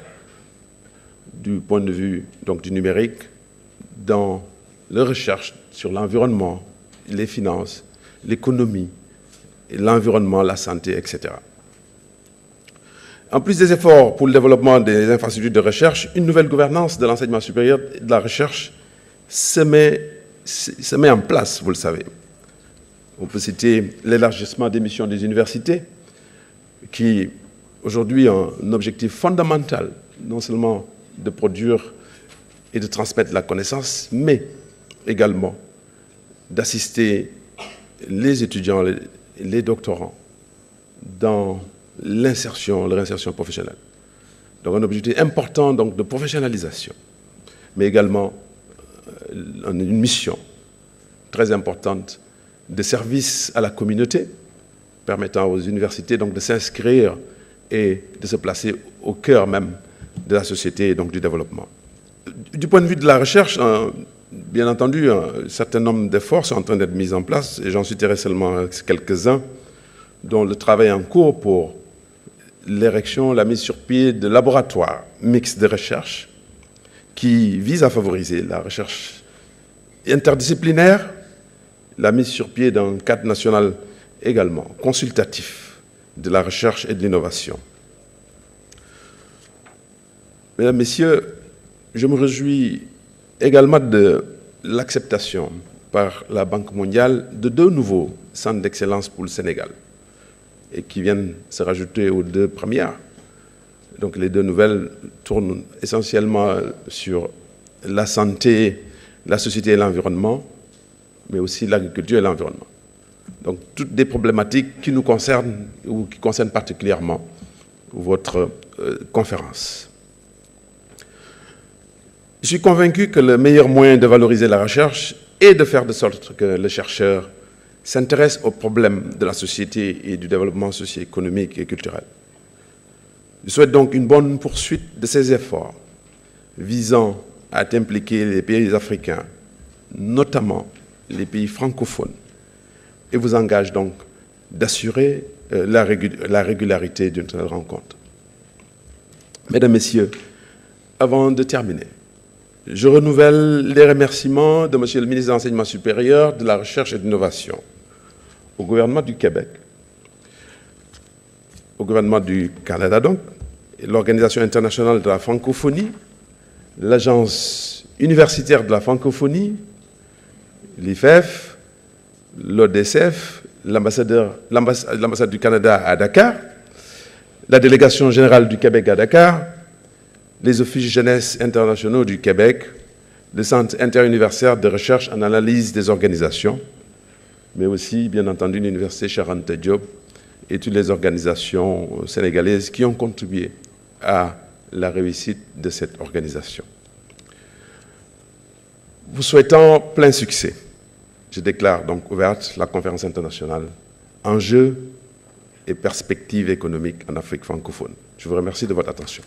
du point de vue donc, du numérique dans la recherche sur l'environnement, les finances, l'économie, l'environnement, la santé, etc. En plus des efforts pour le développement des infrastructures de recherche, une nouvelle gouvernance de l'enseignement supérieur et de la recherche se met en place, vous le savez. On peut citer l'élargissement des missions des universités, qui aujourd'hui ont un objectif fondamental, non seulement de produire et de transmettre la connaissance, mais également d'assister les étudiants, les doctorants dans la réinsertion professionnelle. Donc un objectif important donc, de professionnalisation, mais également une mission très importante de service à la communauté, permettant aux universités donc, de s'inscrire et de se placer au cœur même de la société et donc du développement. Du point de vue de la recherche, bien entendu, un certain nombre d'efforts sont en train d'être mis en place, et j'en citerai seulement quelques-uns, dont le travail est en cours pour l'érection, la mise sur pied de laboratoires mixtes de recherche qui visent à favoriser la recherche interdisciplinaire, la mise sur pied d'un cadre national également consultatif de la recherche et de l'innovation. Mesdames, Messieurs, je me réjouis également de l'acceptation par la Banque mondiale de 2 nouveaux centres d'excellence pour le Sénégal et qui viennent se rajouter aux 2 premières. Donc les 2 nouvelles tournent essentiellement sur la santé, la société et l'environnement, mais aussi l'agriculture et l'environnement. Donc toutes des problématiques qui nous concernent ou qui concernent particulièrement votre conférence. Je suis convaincu que le meilleur moyen de valoriser la recherche est de faire de sorte que le chercheur s'intéresse aux problèmes de la société et du développement socio-économique et culturel. Je souhaite donc une bonne poursuite de ces efforts visant à impliquer les pays africains, notamment les pays francophones, et vous engage donc d'assurer la régularité d'une telle rencontre. Mesdames, Messieurs, avant de terminer, je renouvelle les remerciements de Monsieur le ministre de l'Enseignement supérieur, de la Recherche et de l'Innovation, au gouvernement du Québec, au gouvernement du Canada donc, et l'Organisation internationale de la francophonie, l'Agence universitaire de la francophonie, l'IFEF, l'ODSF, l'ambassade du Canada à Dakar, la délégation générale du Québec à Dakar, les offices jeunesse internationaux du Québec, le Centre interuniversitaire de recherche en analyse des organisations, mais aussi, bien entendu, l'Université Cheikh Anta Diop et toutes les organisations sénégalaises qui ont contribué à la réussite de cette organisation. Vous souhaitant plein succès, je déclare donc ouverte la conférence internationale Enjeux et perspectives économiques en Afrique francophone. Je vous remercie de votre attention.